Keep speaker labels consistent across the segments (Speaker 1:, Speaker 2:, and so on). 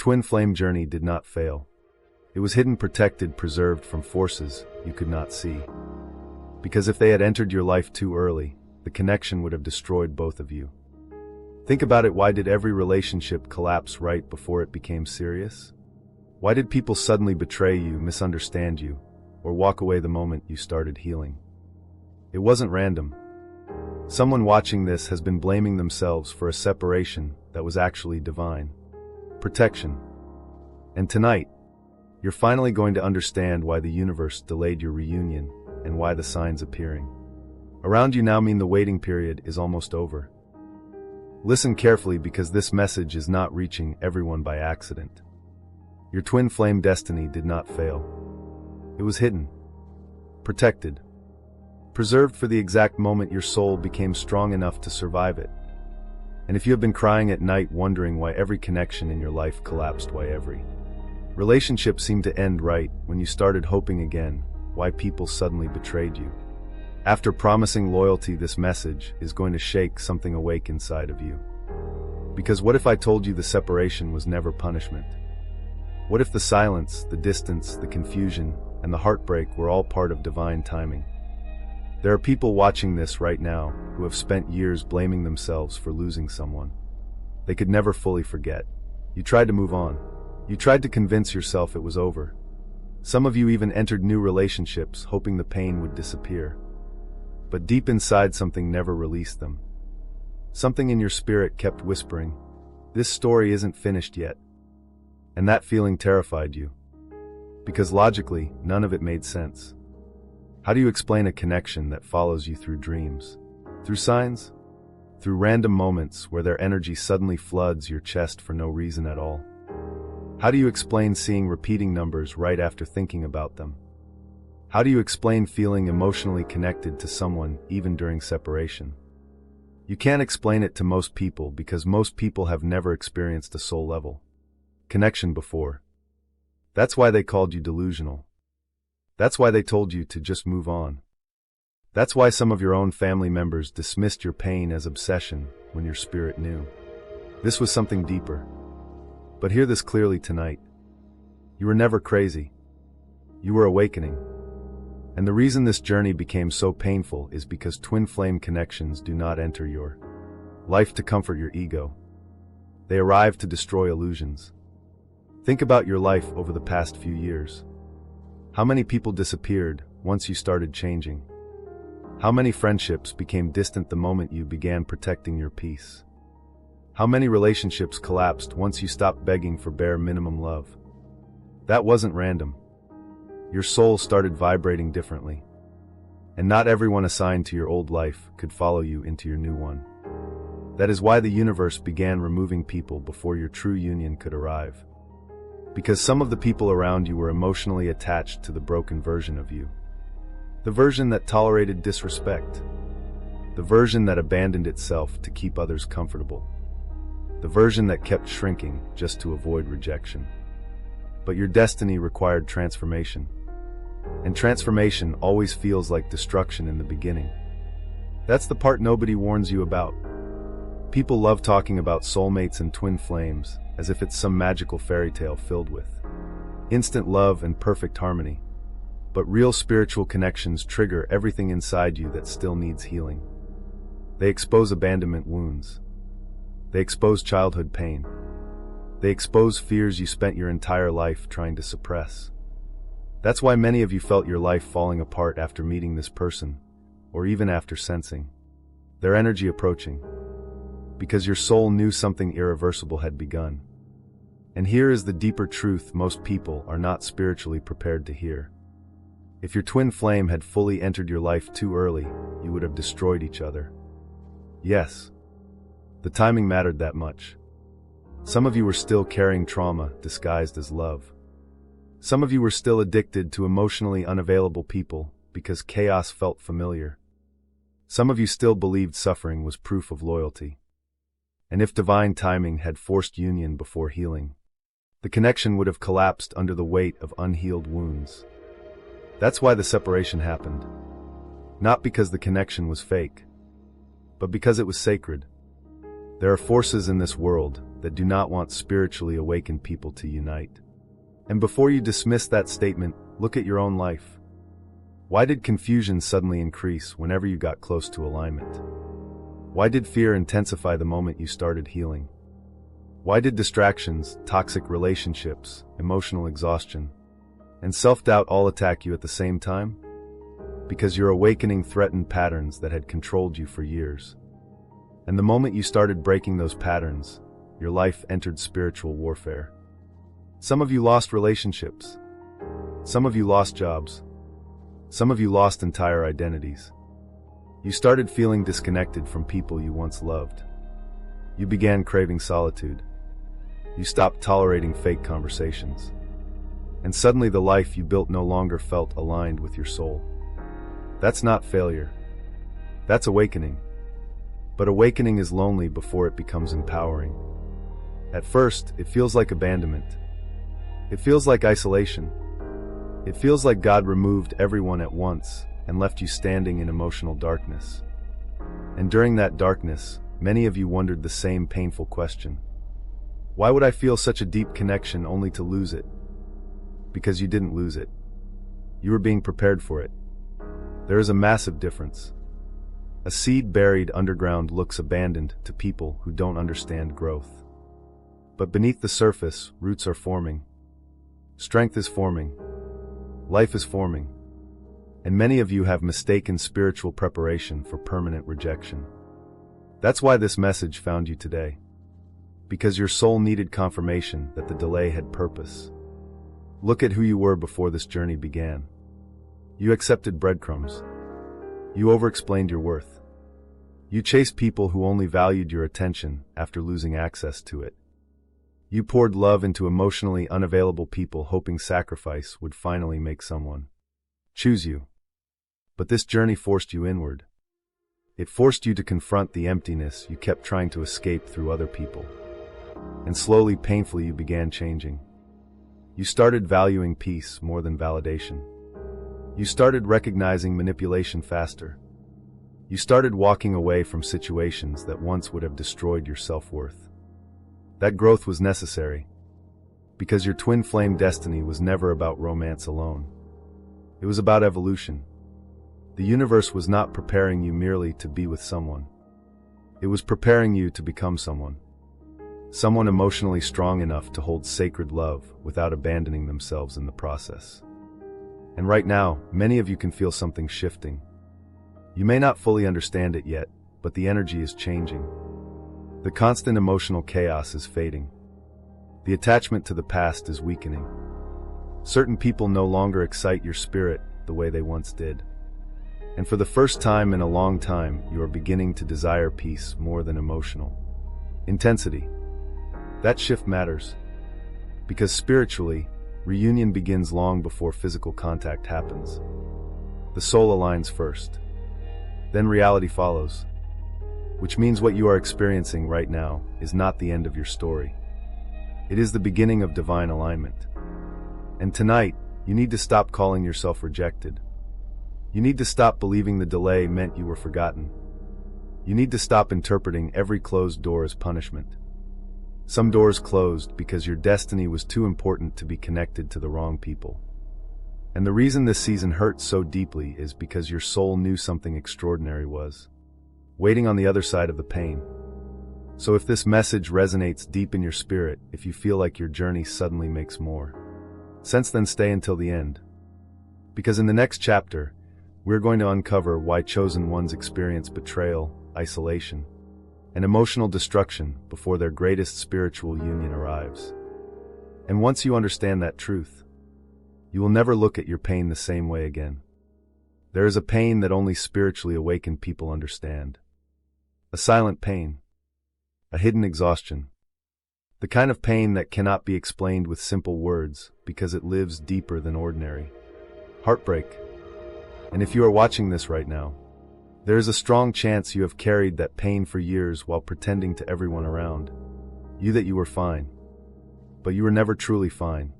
Speaker 1: twin flame journey did not fail. It was hidden, protected, preserved from forces you could not see. Because if they had entered your life too early, the connection would have destroyed both of you. Think about it. Why did every relationship collapse right before it became serious? Why did people suddenly betray you, misunderstand you, or walk away the moment you started healing? It wasn't random. Someone watching this has been blaming themselves for a separation that was actually divine. Protection. And tonight, you're finally going to understand why the universe delayed your reunion and why the signs appearing around you now mean the waiting period is almost over. Listen carefully, because this message is not reaching everyone by accident. Your twin flame destiny did not fail. It was hidden, protected, preserved for the exact moment your soul became strong enough to survive it. And if you have been crying at night wondering why every connection in your life collapsed, why every relationship seemed to end right when you started hoping again, why people suddenly betrayed you after promising loyalty, this message is going to shake something awake inside of you. Because what if I told you the separation was never punishment? What if the silence, the distance, the confusion, and the heartbreak were all part of divine timing? There are people watching this right now who have spent years blaming themselves for losing someone they could never fully forget. You tried to move on. You tried to convince yourself it was over. Some of you even entered new relationships hoping the pain would disappear. But deep inside, something never released them. Something in your spirit kept whispering, "This story isn't finished yet." And that feeling terrified you. Because logically, none of it made sense. How do you explain a connection that follows you through dreams? Through signs? Through random moments where their energy suddenly floods your chest for no reason at all? How do you explain seeing repeating numbers right after thinking about them? How do you explain feeling emotionally connected to someone even during separation? You can't explain it to most people because most people have never experienced a soul level connection before. That's why they called you delusional. That's why they told you to just move on. That's why some of your own family members dismissed your pain as obsession when your spirit knew this was something deeper. But hear this clearly tonight. You were never crazy. You were awakening. And the reason this journey became so painful is because twin flame connections do not enter your life to comfort your ego. They arrive to destroy illusions. Think about your life over the past few years. How many people disappeared once you started changing? How many friendships became distant the moment you began protecting your peace? How many relationships collapsed once you stopped begging for bare minimum love? That wasn't random. Your soul started vibrating differently. And not everyone assigned to your old life could follow you into your new one. That is why the universe began removing people before your true union could arrive. Because some of the people around you were emotionally attached to the broken version of you. The version that tolerated disrespect. The version that abandoned itself to keep others comfortable. The version that kept shrinking just to avoid rejection. But your destiny required transformation. And transformation always feels like destruction in the beginning. That's the part nobody warns you about. People love talking about soulmates and twin flames as if it's some magical fairy tale filled with instant love and perfect harmony. But real spiritual connections trigger everything inside you that still needs healing. They expose abandonment wounds. They expose childhood pain. They expose fears you spent your entire life trying to suppress. That's why many of you felt your life falling apart after meeting this person, or even after sensing their energy approaching. Because your soul knew something irreversible had begun. And here is the deeper truth most people are not spiritually prepared to hear. If your twin flame had fully entered your life too early, you would have destroyed each other. Yes, the timing mattered that much. Some of you were still carrying trauma disguised as love. Some of you were still addicted to emotionally unavailable people because chaos felt familiar. Some of you still believed suffering was proof of loyalty. And if divine timing had forced union before healing, the connection would have collapsed under the weight of unhealed wounds. That's why the separation happened. Not because the connection was fake, but because it was sacred. There are forces in this world that do not want spiritually awakened people to unite. And before you dismiss that statement, look at your own life. Why did confusion suddenly increase whenever you got close to alignment? Why did fear intensify the moment you started healing? Why did distractions, toxic relationships, emotional exhaustion, and self-doubt all attack you at the same time? Because your awakening threatened patterns that had controlled you for years. And the moment you started breaking those patterns, your life entered spiritual warfare. Some of you lost relationships. Some of you lost jobs. Some of you lost entire identities. You started feeling disconnected from people you once loved. You began craving solitude. You stopped tolerating fake conversations. And suddenly the life you built no longer felt aligned with your soul. That's not failure. That's awakening. But awakening is lonely before it becomes empowering. At first, it feels like abandonment. It feels like isolation. It feels like God removed everyone at once and left you standing in emotional darkness. And during that darkness, many of you wondered the same painful question. Why would I feel such a deep connection only to lose it? Because you didn't lose it. You were being prepared for it. There is a massive difference. A seed buried underground looks abandoned to people who don't understand growth. But beneath the surface, roots are forming. Strength is forming. Life is forming. And many of you have mistaken spiritual preparation for permanent rejection. That's why this message found you today. Because your soul needed confirmation that the delay had purpose. Look at who you were before this journey began. You accepted breadcrumbs. You over-explained your worth. You chased people who only valued your attention after losing access to it. You poured love into emotionally unavailable people hoping sacrifice would finally make someone choose you. But this journey forced you inward. It forced you to confront the emptiness you kept trying to escape through other people. And slowly, painfully, you began changing. You started valuing peace more than validation. You started recognizing manipulation faster. You started walking away from situations that once would have destroyed your self-worth. That growth was necessary, because your twin flame destiny was never about romance alone. It was about evolution. The universe was not preparing you merely to be with someone. It was preparing you to become someone. Someone emotionally strong enough to hold sacred love without abandoning themselves in the process. And right now, many of you can feel something shifting. You may not fully understand it yet, but the energy is changing. The constant emotional chaos is fading. The attachment to the past is weakening. Certain people no longer excite your spirit the way they once did. And for the first time in a long time, you are beginning to desire peace more than emotional intensity. That shift matters. Because spiritually, reunion begins long before physical contact happens. The soul aligns first. Then reality follows. Which means what you are experiencing right now is not the end of your story. It is the beginning of divine alignment. And tonight, you need to stop calling yourself rejected. You need to stop believing the delay meant you were forgotten. You need to stop interpreting every closed door as punishment. Some doors closed because your destiny was too important to be connected to the wrong people. And the reason this season hurts so deeply is because your soul knew something extraordinary was waiting on the other side of the pain. So if this message resonates deep in your spirit, if you feel like your journey suddenly makes more sense, then stay until the end. Because in the next chapter, we're going to uncover why chosen ones experience betrayal, isolation, and emotional destruction before their greatest spiritual union arrives. And once you understand that truth, you will never look at your pain the same way again. There is a pain that only spiritually awakened people understand. A silent pain. A hidden exhaustion. The kind of pain that cannot be explained with simple words because it lives deeper than ordinary. Heartbreak. And if you are watching this right now, there is a strong chance you have carried that pain for years while pretending to everyone around you that you were fine. But you were never truly fine.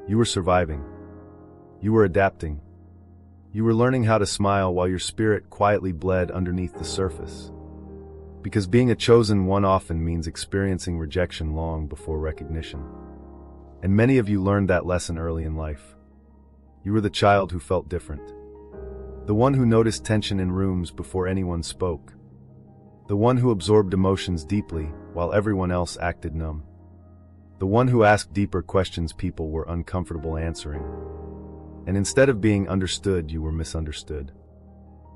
Speaker 1: You were surviving. You were adapting. You were learning how to smile while your spirit quietly bled underneath the surface. Because being a chosen one often means experiencing rejection long before recognition. And many of you learned that lesson early in life. You were the child who felt different. The one who noticed tension in rooms before anyone spoke. The one who absorbed emotions deeply while everyone else acted numb. The one who asked deeper questions people were uncomfortable answering. And instead of being understood, you were misunderstood.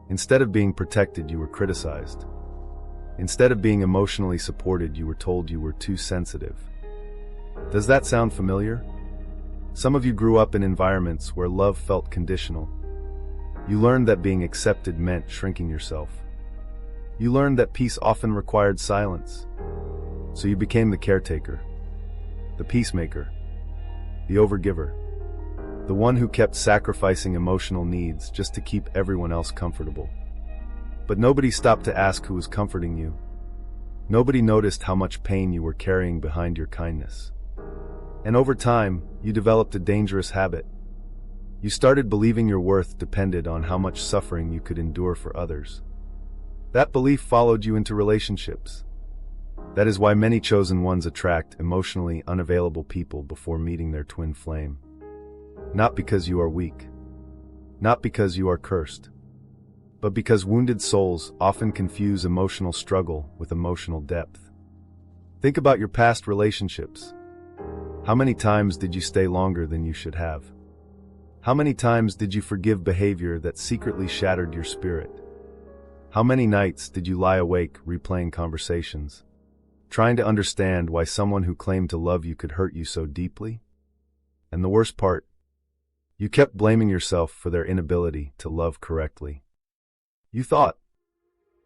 Speaker 1: Instead of being protected, you were criticized. Instead of being emotionally supported, you were told you were too sensitive. Does that sound familiar? Some of you grew up in environments where love felt conditional. You learned that being accepted meant shrinking yourself. You learned that peace often required silence. So you became the caretaker, the peacemaker, the overgiver, the one who kept sacrificing emotional needs just to keep everyone else comfortable. But nobody stopped to ask who was comforting you. Nobody noticed how much pain you were carrying behind your kindness. And over time, you developed a dangerous habit. You started believing your worth depended on how much suffering you could endure for others. That belief followed you into relationships. That is why many chosen ones attract emotionally unavailable people before meeting their twin flame. Not because you are weak. Not because you are cursed. But because wounded souls often confuse emotional struggle with emotional depth. Think about your past relationships. How many times did you stay longer than you should have? How many times did you forgive behavior that secretly shattered your spirit? How many nights did you lie awake replaying conversations, trying to understand why someone who claimed to love you could hurt you so deeply? And the worst part, you kept blaming yourself for their inability to love correctly. You thought,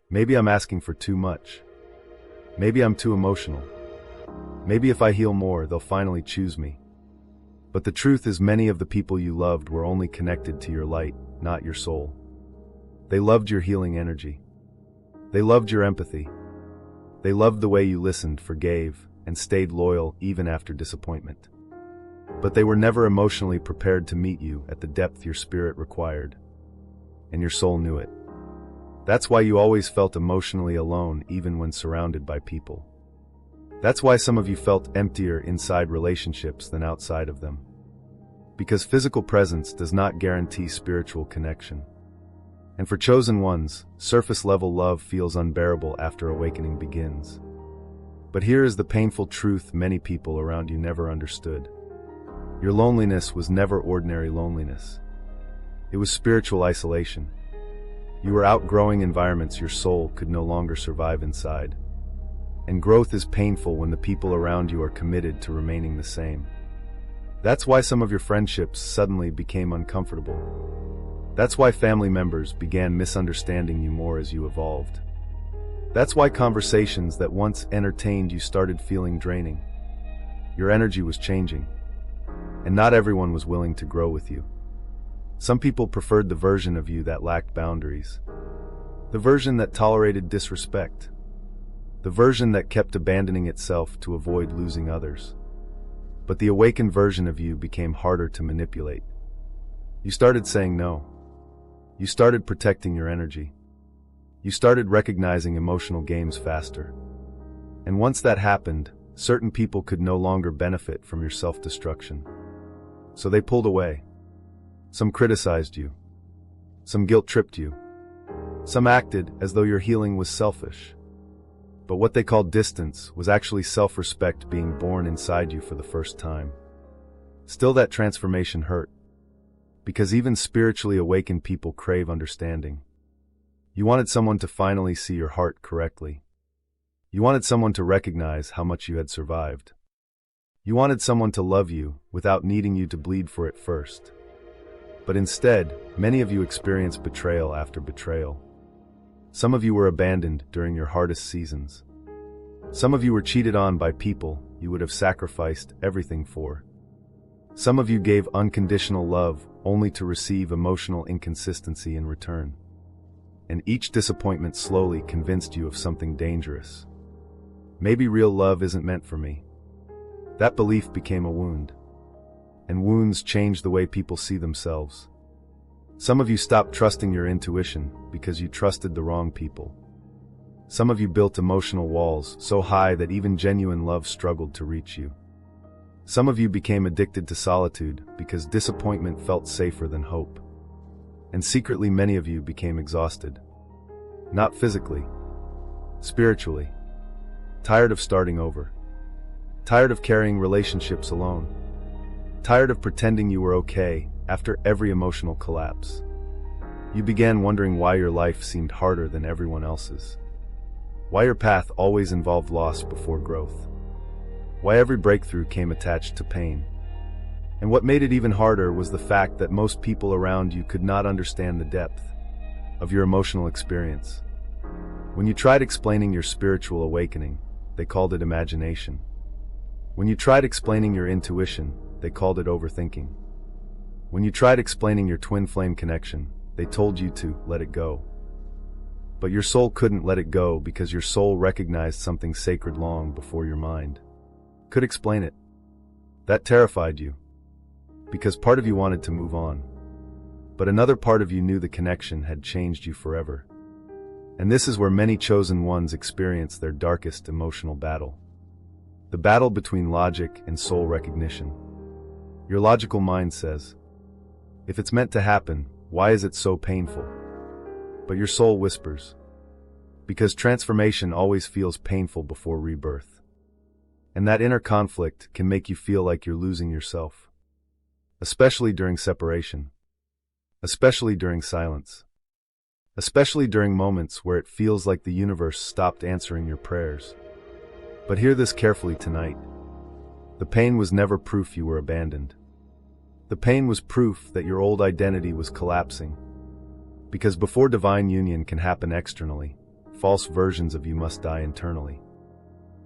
Speaker 1: maybe I'm asking for too much. Maybe I'm too emotional. Maybe if I heal more, they'll finally choose me. But the truth is, many of the people you loved were only connected to your light, not your soul. They loved your healing energy. They loved your empathy. They loved the way you listened, forgave, and stayed loyal even after disappointment. But they were never emotionally prepared to meet you at the depth your spirit required. And your soul knew it. That's why you always felt emotionally alone even when surrounded by people. That's why some of you felt emptier inside relationships than outside of them. Because physical presence does not guarantee spiritual connection. And for chosen ones, surface-level love feels unbearable after awakening begins. But here is the painful truth many people around you never understood. Your loneliness was never ordinary loneliness. It was spiritual isolation. You were outgrowing environments your soul could no longer survive inside. And growth is painful when the people around you are committed to remaining the same. That's why some of your friendships suddenly became uncomfortable. That's why family members began misunderstanding you more as you evolved. That's why conversations that once entertained you started feeling draining. Your energy was changing. And not everyone was willing to grow with you. Some people preferred the version of you that lacked boundaries. The version that tolerated disrespect. The version that kept abandoning itself to avoid losing others. But the awakened version of you became harder to manipulate. You started saying no. You started protecting your energy. You started recognizing emotional games faster. And once that happened, certain people could no longer benefit from your self-destruction. So they pulled away. Some criticized you. Some guilt-tripped you. Some acted as though your healing was selfish. But what they called distance was actually self-respect being born inside you for the first time. Still, that transformation hurt. Because even spiritually awakened people crave understanding. You wanted someone to finally see your heart correctly. You wanted someone to recognize how much you had survived. You wanted someone to love you without needing you to bleed for it first. But instead, many of you experienced betrayal after betrayal. Some of you were abandoned during your hardest seasons. Some of you were cheated on by people you would have sacrificed everything for. Some of you gave unconditional love only to receive emotional inconsistency in return. And each disappointment slowly convinced you of something dangerous. Maybe real love isn't meant for me. That belief became a wound. And wounds change the way people see themselves. Some of you stopped trusting your intuition because you trusted the wrong people. Some of you built emotional walls so high that even genuine love struggled to reach you. Some of you became addicted to solitude because disappointment felt safer than hope. And secretly, many of you became exhausted. Not physically, spiritually. Tired of starting over. Tired of carrying relationships alone. Tired of pretending you were okay after every emotional collapse. You began wondering why your life seemed harder than everyone else's. Why your path always involved loss before growth. Why every breakthrough came attached to pain. And what made it even harder was the fact that most people around you could not understand the depth of your emotional experience. When you tried explaining your spiritual awakening, they called it imagination. When you tried explaining your intuition, they called it overthinking. When you tried explaining your twin flame connection, they told you to let it go. But your soul couldn't let it go because your soul recognized something sacred long before your mind could explain it. That terrified you, because part of you wanted to move on. But another part of you knew the connection had changed you forever. And this is where many chosen ones experience their darkest emotional battle. The battle between logic and soul recognition. Your logical mind says, if it's meant to happen, why is it so painful? But your soul whispers, because transformation always feels painful before rebirth. And that inner conflict can make you feel like you're losing yourself. Especially during separation. Especially during silence. Especially during moments where it feels like the universe stopped answering your prayers. But hear this carefully tonight. The pain was never proof you were abandoned. The pain was proof that your old identity was collapsing. Because before divine union can happen externally, false versions of you must die internally.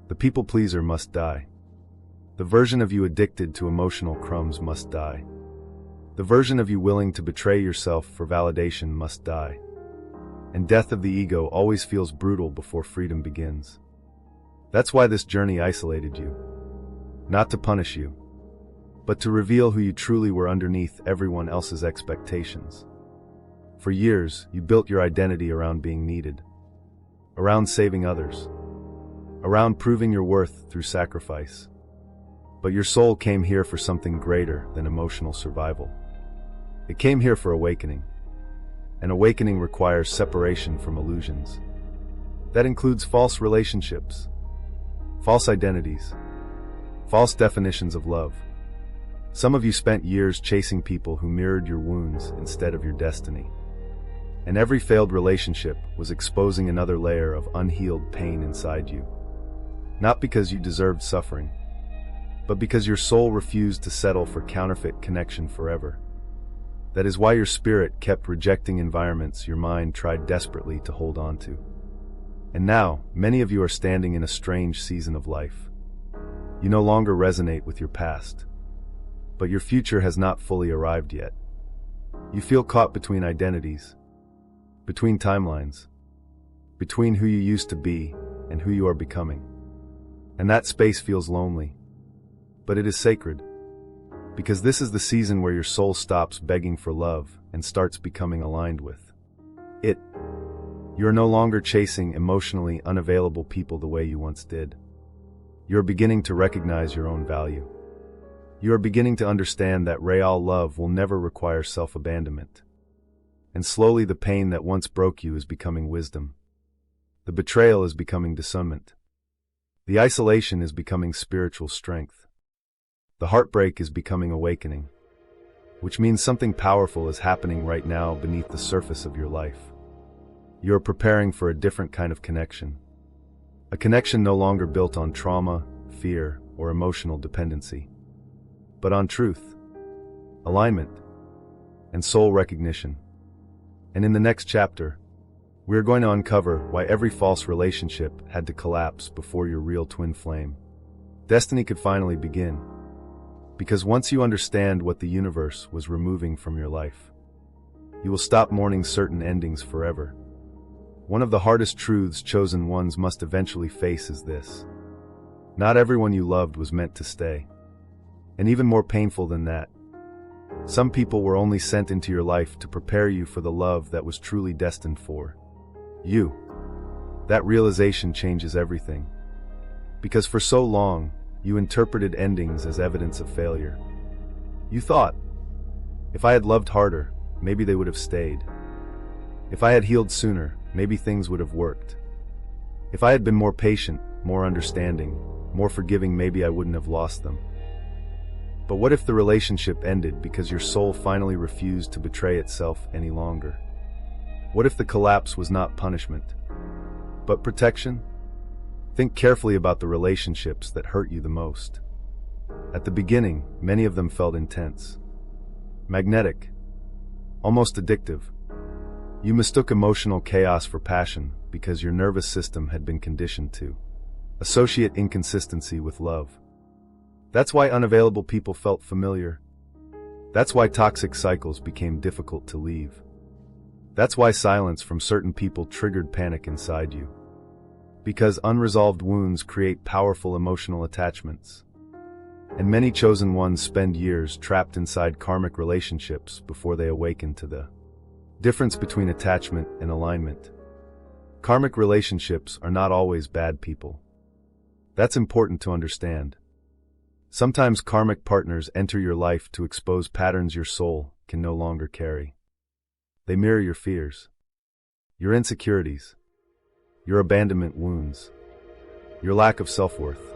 Speaker 1: The people pleaser must die. The version of you addicted to emotional crumbs must die. The version of you willing to betray yourself for validation must die. And death of the ego always feels brutal before freedom begins. That's why this journey isolated you. Not to punish you, but to reveal who you truly were underneath everyone else's expectations. For years, you built your identity around being needed, around saving others, around proving your worth through sacrifice. But your soul came here for something greater than emotional survival. It came here for awakening. And awakening requires separation from illusions. That includes false relationships, false identities, false definitions of love. Some of you spent years chasing people who mirrored your wounds instead of your destiny. And every failed relationship was exposing another layer of unhealed pain inside you. Not because you deserved suffering, but because your soul refused to settle for counterfeit connection forever. That is why your spirit kept rejecting environments your mind tried desperately to hold on to. And now, many of you are standing in a strange season of life. You no longer resonate with your past, but your future has not fully arrived yet. You feel caught between identities, between timelines, between who you used to be and who you are becoming. And that space feels lonely, but it is sacred. Because this is the season where your soul stops begging for love and starts becoming aligned with it. You are no longer chasing emotionally unavailable people the way you once did. You are beginning to recognize your own value. You are beginning to understand that real love will never require self-abandonment. And slowly the pain that once broke you is becoming wisdom. The betrayal is becoming discernment. The isolation is becoming spiritual strength. The heartbreak is becoming awakening, which means something powerful is happening right now beneath the surface of your life. You are preparing for a different kind of connection. A connection no longer built on trauma, fear, or emotional dependency, but on truth, alignment, and soul recognition. And in the next chapter, we are going to uncover why every false relationship had to collapse before your real twin flame destiny could finally begin. Because once you understand what the universe was removing from your life, you will stop mourning certain endings forever. One of the hardest truths chosen ones must eventually face is this: not everyone you loved was meant to stay. And even more painful than that, some people were only sent into your life to prepare you for the love that was truly destined for you. That realization changes everything. Because for so long, you interpreted endings as evidence of failure. You thought, if I had loved harder, maybe they would have stayed. If I had healed sooner, maybe things would have worked. If I had been more patient, more understanding, more forgiving, maybe I wouldn't have lost them. But what if the relationship ended because your soul finally refused to betray itself any longer? What if the collapse was not punishment, but protection? Think carefully about the relationships that hurt you the most. At the beginning, many of them felt intense, magnetic, almost addictive. You mistook emotional chaos for passion because your nervous system had been conditioned to associate inconsistency with love. That's why unavailable people felt familiar. That's why toxic cycles became difficult to leave. That's why silence from certain people triggered panic inside you. Because unresolved wounds create powerful emotional attachments. And many chosen ones spend years trapped inside karmic relationships before they awaken to the difference between attachment and alignment. Karmic relationships are not always bad people. That's important to understand. Sometimes karmic partners enter your life to expose patterns your soul can no longer carry. They mirror your fears, your insecurities, your abandonment wounds, your lack of self-worth.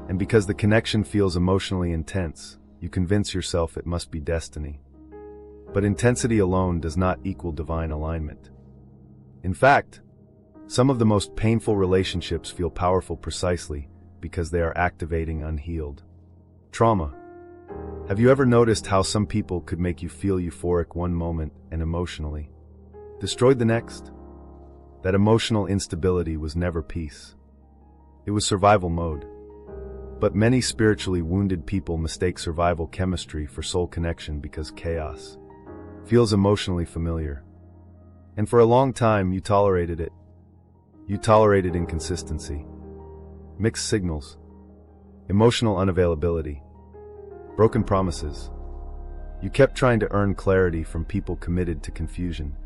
Speaker 1: And because the connection feels emotionally intense, you convince yourself it must be destiny. But intensity alone does not equal divine alignment. In fact, some of the most painful relationships feel powerful precisely because they are activating unhealed trauma. Have you ever noticed how some people could make you feel euphoric one moment and emotionally destroyed the next? That emotional instability was never peace. It was survival mode. But many spiritually wounded people mistake survival chemistry for soul connection because chaos feels emotionally familiar. And for a long time, you tolerated it. You tolerated inconsistency, mixed signals, emotional unavailability, broken promises. You kept trying to earn clarity from people committed to confusion.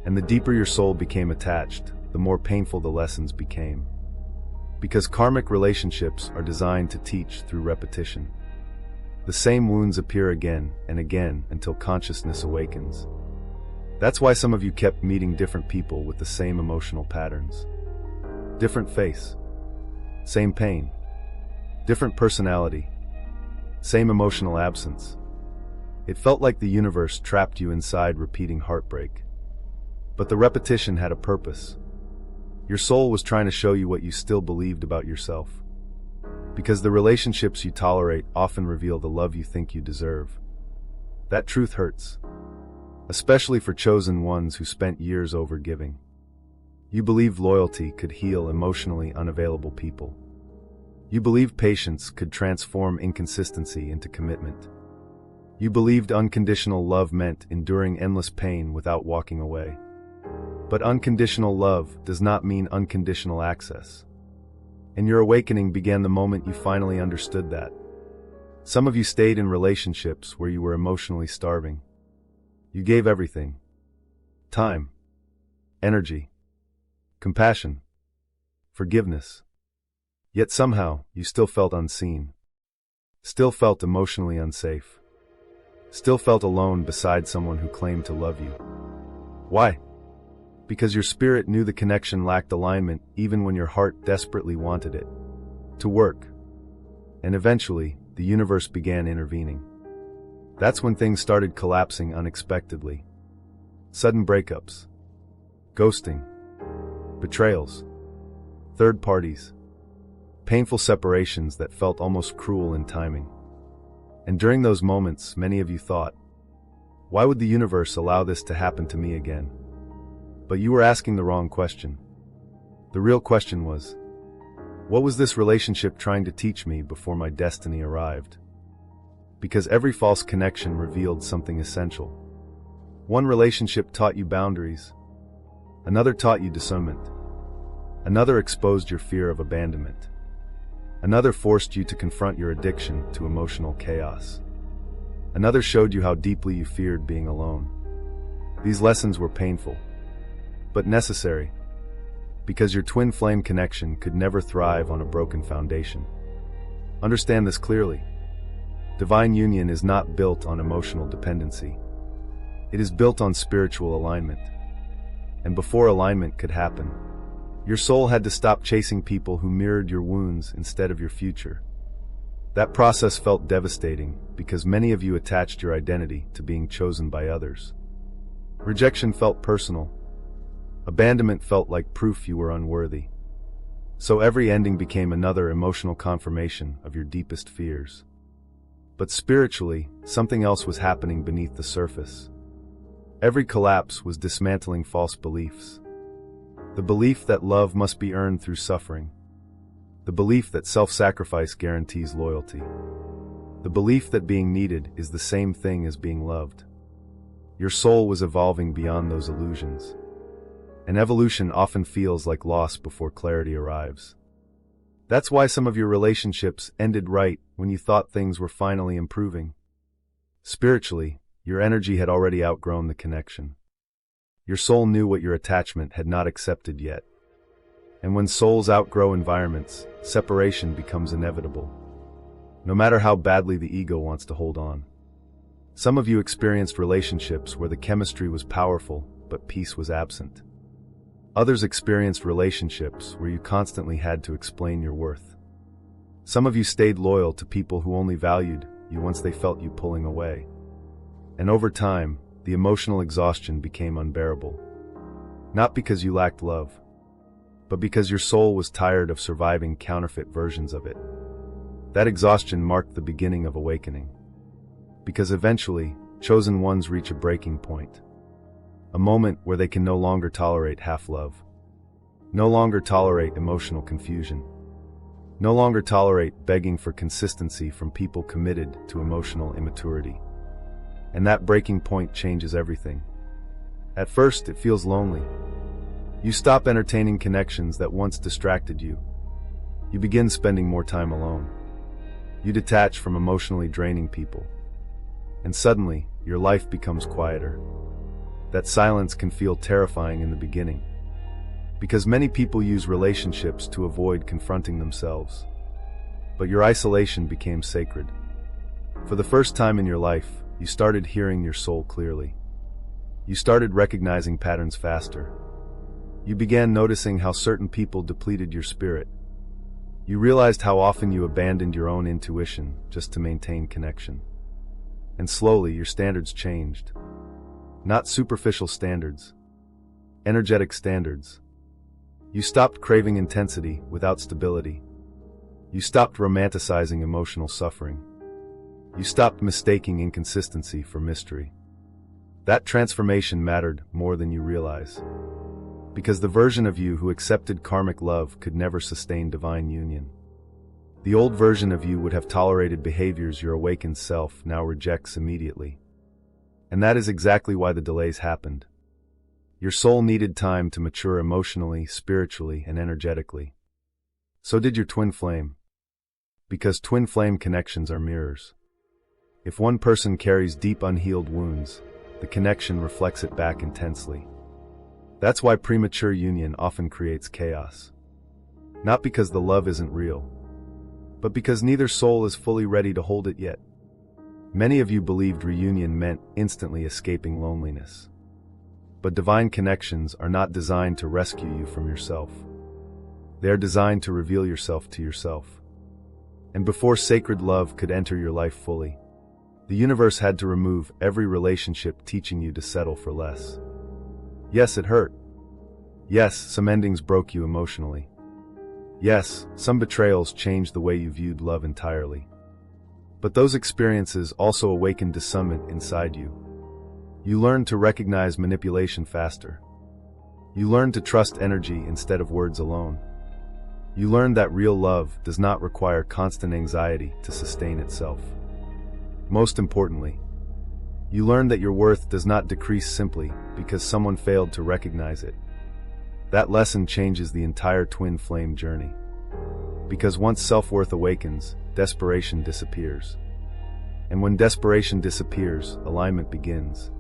Speaker 1: And the deeper your soul became attached, the more painful the lessons became. Because karmic relationships are designed to teach through repetition. The same wounds appear again and again until consciousness awakens. That's why some of you kept meeting different people with the same emotional patterns. Different face, same pain, different personality, same emotional absence. It felt like the universe trapped you inside repeating heartbreak. But the repetition had a purpose. Your soul was trying to show you what you still believed about yourself. Because the relationships you tolerate often reveal the love you think you deserve. That truth hurts. Especially for chosen ones who spent years overgiving. You believed loyalty could heal emotionally unavailable people. You believed patience could transform inconsistency into commitment. You believed unconditional love meant enduring endless pain without walking away. But unconditional love does not mean unconditional access. And your awakening began the moment you finally understood that. Some of you stayed in relationships where you were emotionally starving. You gave everything. Time, energy, compassion, forgiveness. Yet somehow, you still felt unseen. Still felt emotionally unsafe. Still felt alone beside someone who claimed to love you. Why? Because your spirit knew the connection lacked alignment even when your heart desperately wanted it to work. And eventually, the universe began intervening. That's when things started collapsing unexpectedly. Sudden breakups, ghosting, betrayals, third parties, painful separations that felt almost cruel in timing. And during those moments, many of you thought, why would the universe allow this to happen to me again? But you were asking the wrong question. The real question was, what was this relationship trying to teach me before my destiny arrived? Because every false connection revealed something essential. One relationship taught you boundaries. Another taught you discernment. Another exposed your fear of abandonment. Another forced you to confront your addiction to emotional chaos. Another showed you how deeply you feared being alone. These lessons were painful, but necessary, because your twin flame connection could never thrive on a broken foundation. Understand this clearly. Divine union is not built on emotional dependency. It is built on spiritual alignment. And before alignment could happen, your soul had to stop chasing people who mirrored your wounds instead of your future. That process felt devastating because many of you attached your identity to being chosen by others. Rejection felt personal. Abandonment felt like proof you were unworthy. So every ending became another emotional confirmation of your deepest fears. But spiritually, something else was happening beneath the surface. Every collapse was dismantling false beliefs. The belief that love must be earned through suffering. The belief that self-sacrifice guarantees loyalty. The belief that being needed is the same thing as being loved. Your soul was evolving beyond those illusions. And evolution often feels like loss before clarity arrives. That's why some of your relationships ended right when you thought things were finally improving. Spiritually, your energy had already outgrown the connection. Your soul knew what your attachment had not accepted yet. And when souls outgrow environments, separation becomes inevitable. No matter how badly the ego wants to hold on. Some of you experienced relationships where the chemistry was powerful, but peace was absent. Others experienced relationships where you constantly had to explain your worth. Some of you stayed loyal to people who only valued you once they felt you pulling away. And over time, the emotional exhaustion became unbearable. Not because you lacked love, but because your soul was tired of surviving counterfeit versions of it. That exhaustion marked the beginning of awakening. Because eventually, chosen ones reach a breaking point. A moment where they can no longer tolerate half-love. No longer tolerate emotional confusion. No longer tolerate begging for consistency from people committed to emotional immaturity. And that breaking point changes everything. At first, it feels lonely. You stop entertaining connections that once distracted you. You begin spending more time alone. You detach from emotionally draining people. And suddenly, your life becomes quieter. That silence can feel terrifying in the beginning. Because many people use relationships to avoid confronting themselves. But your isolation became sacred. For the first time in your life, you started hearing your soul clearly. You started recognizing patterns faster. You began noticing how certain people depleted your spirit. You realized how often you abandoned your own intuition just to maintain connection. And slowly, your standards changed. Not superficial standards. Energetic standards. You stopped craving intensity without stability. You stopped romanticizing emotional suffering. You stopped mistaking inconsistency for mystery. That transformation mattered more than you realize. Because the version of you who accepted karmic love could never sustain divine union. The old version of you would have tolerated behaviors your awakened self now rejects immediately. And that is exactly why the delays happened. Your soul needed time to mature emotionally, spiritually, and energetically. So did your twin flame. Because twin flame connections are mirrors. If one person carries deep unhealed wounds, the connection reflects it back intensely. That's why premature union often creates chaos. Not because the love isn't real, but because neither soul is fully ready to hold it yet. Many of you believed reunion meant instantly escaping loneliness. But divine connections are not designed to rescue you from yourself. They are designed to reveal yourself to yourself. And before sacred love could enter your life fully, the universe had to remove every relationship teaching you to settle for less. Yes, it hurt. Yes, some endings broke you emotionally. Yes, some betrayals changed the way you viewed love entirely. But those experiences also awakened discernment inside you. You learned to recognize manipulation faster. You learned to trust energy instead of words alone. You learned that real love does not require constant anxiety to sustain itself. Most importantly, you learned that your worth does not decrease simply because someone failed to recognize it. That lesson changes the entire twin flame journey. Because once self-worth awakens, desperation disappears. And when desperation disappears, alignment begins.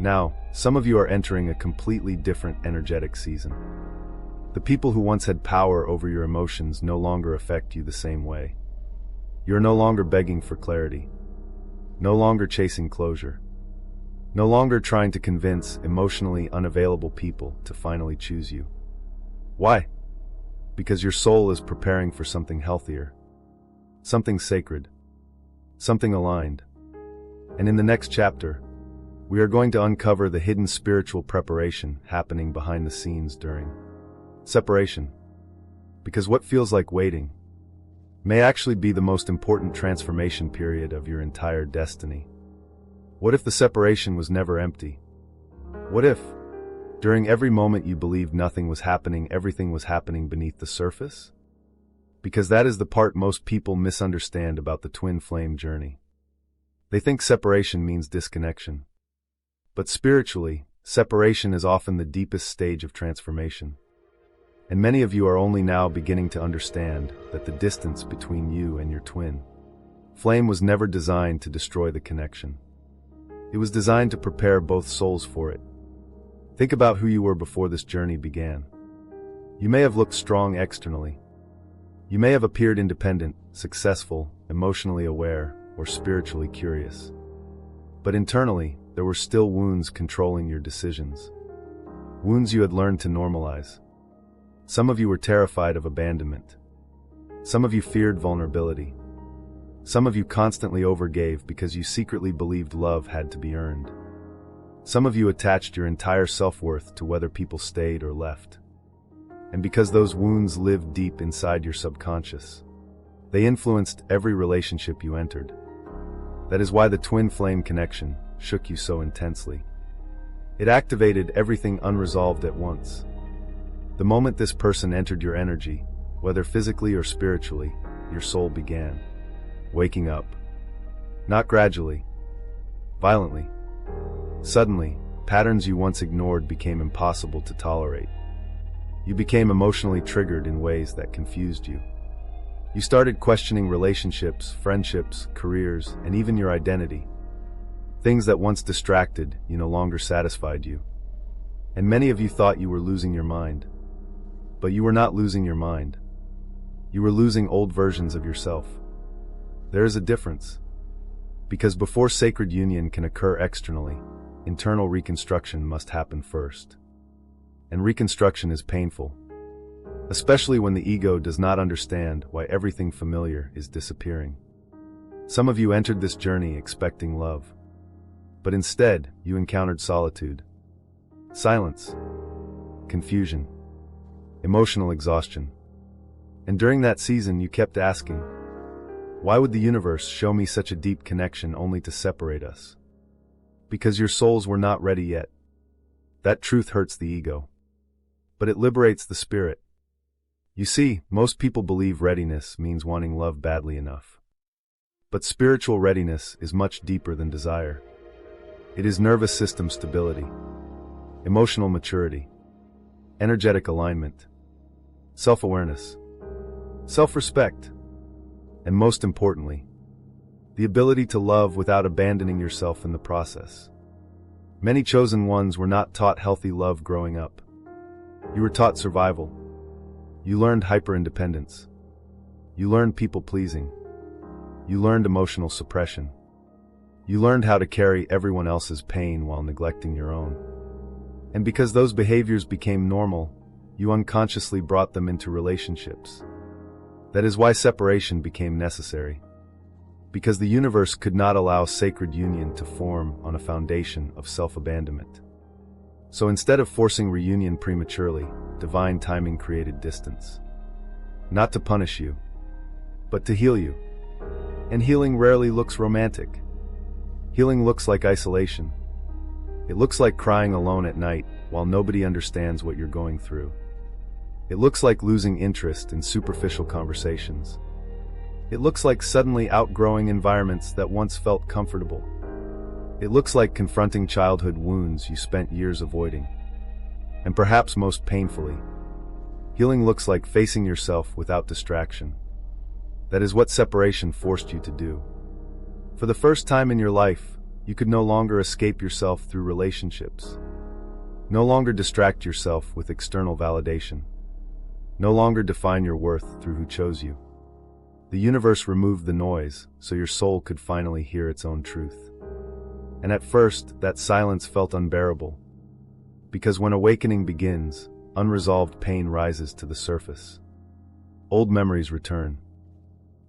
Speaker 1: Now, some of you are entering a completely different energetic season. The people who once had power over your emotions no longer affect you the same way. You're no longer begging for clarity, no longer chasing closure, no longer trying to convince emotionally unavailable people to finally choose you. Why? Because your soul is preparing for something healthier, something sacred, something aligned. And in the next chapter, we are going to uncover the hidden spiritual preparation happening behind the scenes during separation. Because what feels like waiting may actually be the most important transformation period of your entire destiny. What if the separation was never empty? What if, during every moment you believed nothing was happening, everything was happening beneath the surface? Because that is the part most people misunderstand about the twin flame journey. They think separation means disconnection. But spiritually, separation is often the deepest stage of transformation. And many of you are only now beginning to understand that the distance between you and your twin flame was never designed to destroy the connection. It was designed to prepare both souls for it. Think about who you were before this journey began. You may have looked strong externally. You may have appeared independent, successful, emotionally aware, or spiritually curious. But internally, there were still wounds controlling your decisions. Wounds you had learned to normalize. Some of you were terrified of abandonment. Some of you feared vulnerability. Some of you constantly overgave because you secretly believed love had to be earned. Some of you attached your entire self-worth to whether people stayed or left. And because those wounds lived deep inside your subconscious, they influenced every relationship you entered. That is why the twin flame connection shook you so intensely. It activated everything unresolved at once. The moment this person entered your energy, whether physically or spiritually, your soul began waking up. Not gradually, violently. Suddenly, patterns you once ignored became impossible to tolerate. You became emotionally triggered in ways that confused you. You started questioning relationships, friendships, careers, and even your identity. Things that once distracted you no longer satisfied you. And many of you thought you were losing your mind. But you were not losing your mind. You were losing old versions of yourself. There is a difference. Because before sacred union can occur externally, internal reconstruction must happen first. And reconstruction is painful, especially when the ego does not understand why everything familiar is disappearing. Some of you entered this journey expecting love, but instead you encountered solitude, silence, confusion, emotional exhaustion. And during that season you kept asking, why would the universe show me such a deep connection only to separate us? Because your souls were not ready yet. That truth hurts the ego, but it liberates the spirit. You see, most people believe readiness means wanting love badly enough. But spiritual readiness is much deeper than desire. It is nervous system stability, emotional maturity, energetic alignment, self-awareness, self-respect, and most importantly, the ability to love without abandoning yourself in the process. Many chosen ones were not taught healthy love growing up. You were taught survival. You learned hyper-independence. You learned people-pleasing. You learned emotional suppression. You learned how to carry everyone else's pain while neglecting your own. And because those behaviors became normal, you unconsciously brought them into relationships. That is why separation became necessary. Because the universe could not allow sacred union to form on a foundation of self-abandonment. So instead of forcing reunion prematurely, divine timing created distance. Not to punish you, but to heal you. And healing rarely looks romantic. Healing looks like isolation. It looks like crying alone at night while nobody understands what you're going through. It looks like losing interest in superficial conversations. It looks like suddenly outgrowing environments that once felt comfortable. It looks like confronting childhood wounds you spent years avoiding. And perhaps most painfully, healing looks like facing yourself without distraction. That is what separation forced you to do. For the first time in your life, you could no longer escape yourself through relationships. No longer distract yourself with external validation. no longer define your worth through who chose you. The universe removed the noise so your soul could finally hear its own truth. And at first, that silence felt unbearable. Because when awakening begins, unresolved pain rises to the surface. Old memories return.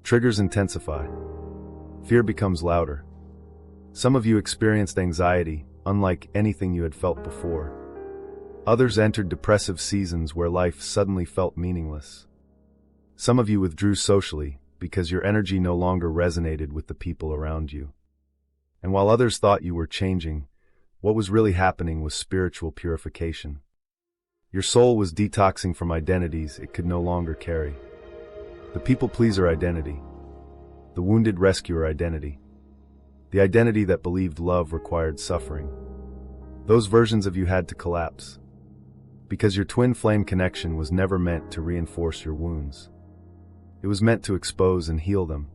Speaker 1: Triggers intensify. Fear becomes louder. Some of you experienced anxiety, unlike anything you had felt before. Others entered depressive seasons where life suddenly felt meaningless. Some of you withdrew socially because your energy no longer resonated with the people around you. And while others thought you were changing, what was really happening was spiritual purification. Your soul was detoxing from identities it could no longer carry. The people-pleaser identity. The wounded rescuer identity. The identity that believed love required suffering. Those versions of you had to collapse. Because your twin flame connection was never meant to reinforce your wounds. It was meant to expose and heal them.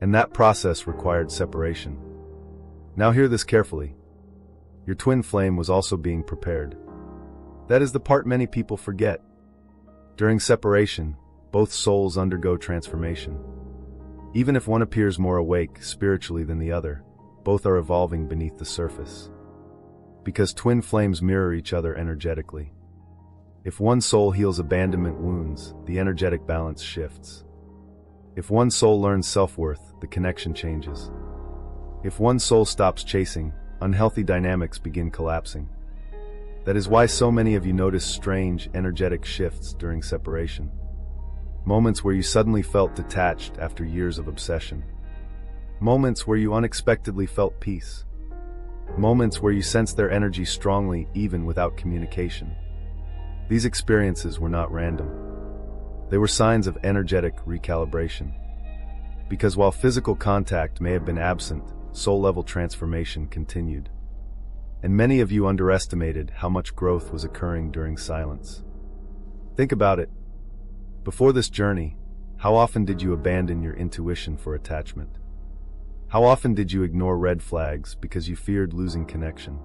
Speaker 1: And that process required separation. Now hear this carefully. Your twin flame was also being prepared. That is the part many people forget. During separation, both souls undergo transformation. Even if one appears more awake spiritually than the other, both are evolving beneath the surface. Because twin flames mirror each other energetically. If one soul heals abandonment wounds, the energetic balance shifts. If one soul learns self-worth, the connection changes. If one soul stops chasing, unhealthy dynamics begin collapsing. That is why so many of you notice strange, energetic shifts during separation. Moments where you suddenly felt detached after years of obsession. Moments where you unexpectedly felt peace. Moments where you sensed their energy strongly even without communication. These experiences were not random. They were signs of energetic recalibration. Because while physical contact may have been absent, soul-level transformation continued. And many of you underestimated how much growth was occurring during silence. Think about it. Before this journey, how often did you abandon your intuition for attachment? How often did you ignore red flags because you feared losing connection?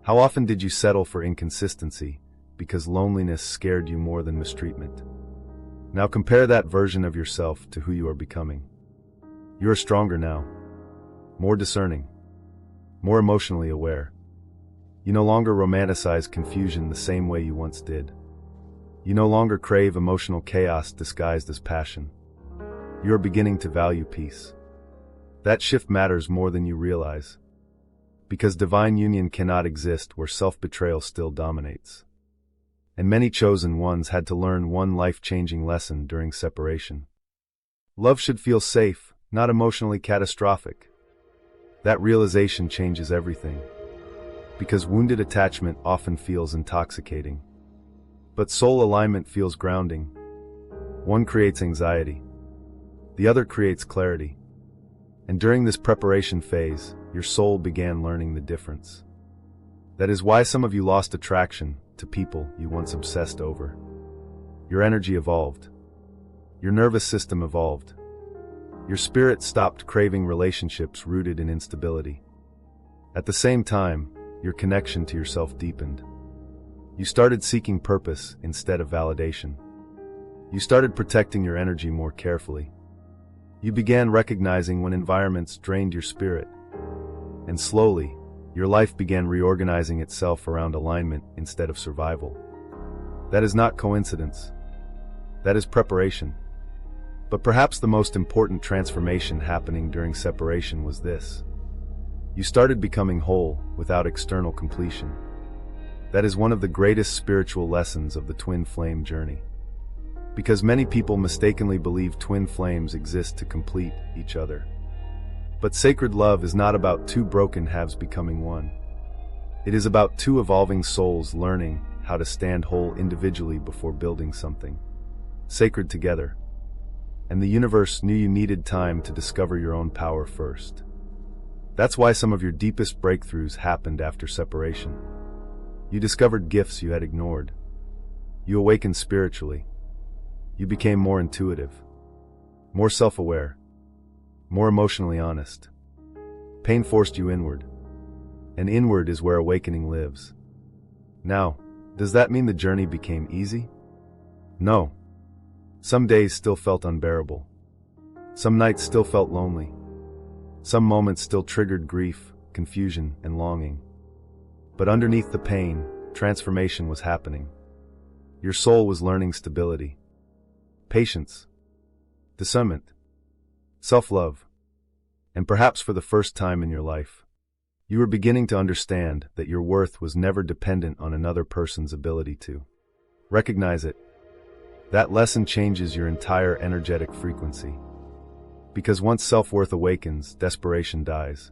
Speaker 1: How often did you settle for inconsistency because loneliness scared you more than mistreatment? Now compare that version of yourself to who you are becoming. You are stronger now, more discerning, more emotionally aware. You no longer romanticize confusion the same way you once did. You no longer crave emotional chaos disguised as passion. You are beginning to value peace. That shift matters more than you realize. Because divine union cannot exist where self-betrayal still dominates. And many chosen ones had to learn one life-changing lesson during separation. Love should feel safe, not emotionally catastrophic. That realization changes everything. Because wounded attachment often feels intoxicating. But soul alignment feels grounding. One creates anxiety. The other creates clarity. And during this preparation phase, your soul began learning the difference. That is why some of you lost attraction to people you once obsessed over. Your energy evolved. Your nervous system evolved. Your spirit stopped craving relationships rooted in instability. At the same time, your connection to yourself deepened. You started seeking purpose instead of validation. You started protecting your energy more carefully. You began recognizing when environments drained your spirit. And slowly, your life began reorganizing itself around alignment instead of survival. That is not coincidence. That is preparation. But perhaps the most important transformation happening during separation was this. You started becoming whole without external completion. That is one of the greatest spiritual lessons of the twin flame journey. Because many people mistakenly believe twin flames exist to complete each other. But sacred love is not about two broken halves becoming one. It is about two evolving souls learning how to stand whole individually before building something sacred together. And the universe knew you needed time to discover your own power first. That's why some of your deepest breakthroughs happened after separation. You discovered gifts you had ignored. You awakened spiritually. You became more intuitive, more self-aware, more emotionally honest. Pain forced you inward, and inward is where awakening lives. Now, does that mean the journey became easy? No. Some days still felt unbearable. Some nights still felt lonely. Some moments still triggered grief, confusion, and longing. But underneath the pain, transformation was happening. Your soul was learning stability, patience, discernment, self-love, and perhaps for the first time in your life, you were beginning to understand that your worth was never dependent on another person's ability to recognize it. That lesson changes your entire energetic frequency. Because once self-worth awakens, desperation dies.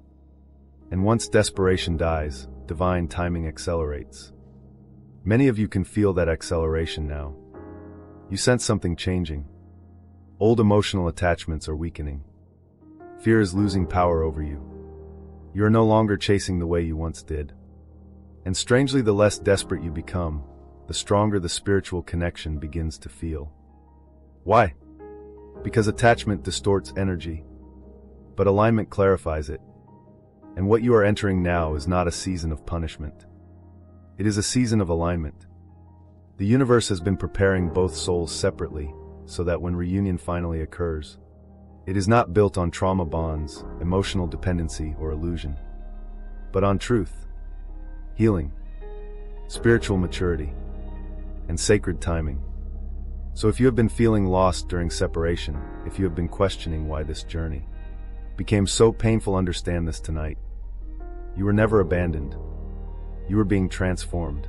Speaker 1: And once desperation dies, divine timing accelerates. Many of you can feel that acceleration now. You sense something changing. Old emotional attachments are weakening. Fear is losing power over you. You are no longer chasing the way you once did. And strangely, the less desperate you become, the stronger the spiritual connection begins to feel. Why? Because attachment distorts energy, but alignment clarifies it. And what you are entering now is not a season of punishment. It is a season of alignment. The universe has been preparing both souls separately, so that when reunion finally occurs, it is not built on trauma bonds, emotional dependency, or illusion, but on truth, healing, spiritual maturity, and sacred timing. So if you have been feeling lost during separation, if you have been questioning why this journey became so painful, understand this tonight. You were never abandoned. You were being transformed.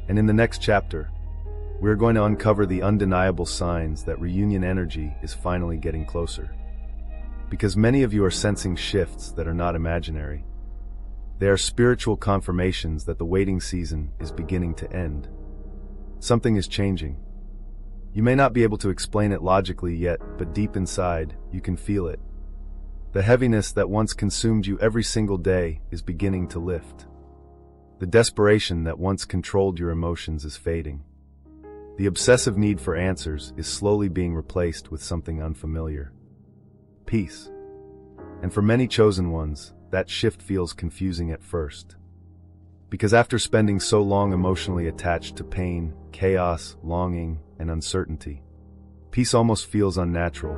Speaker 1: And in the next chapter, we are going to uncover the undeniable signs that reunion energy is finally getting closer. Because many of you are sensing shifts that are not imaginary. They are spiritual confirmations that the waiting season is beginning to end. Something is changing. You may not be able to explain it logically yet, but deep inside, you can feel it. The heaviness that once consumed you every single day is beginning to lift. The desperation that once controlled your emotions is fading. The obsessive need for answers is slowly being replaced with something unfamiliar. Peace. And for many chosen ones, that shift feels confusing at first. Because after spending so long emotionally attached to pain, chaos, longing, and uncertainty, peace almost feels unnatural.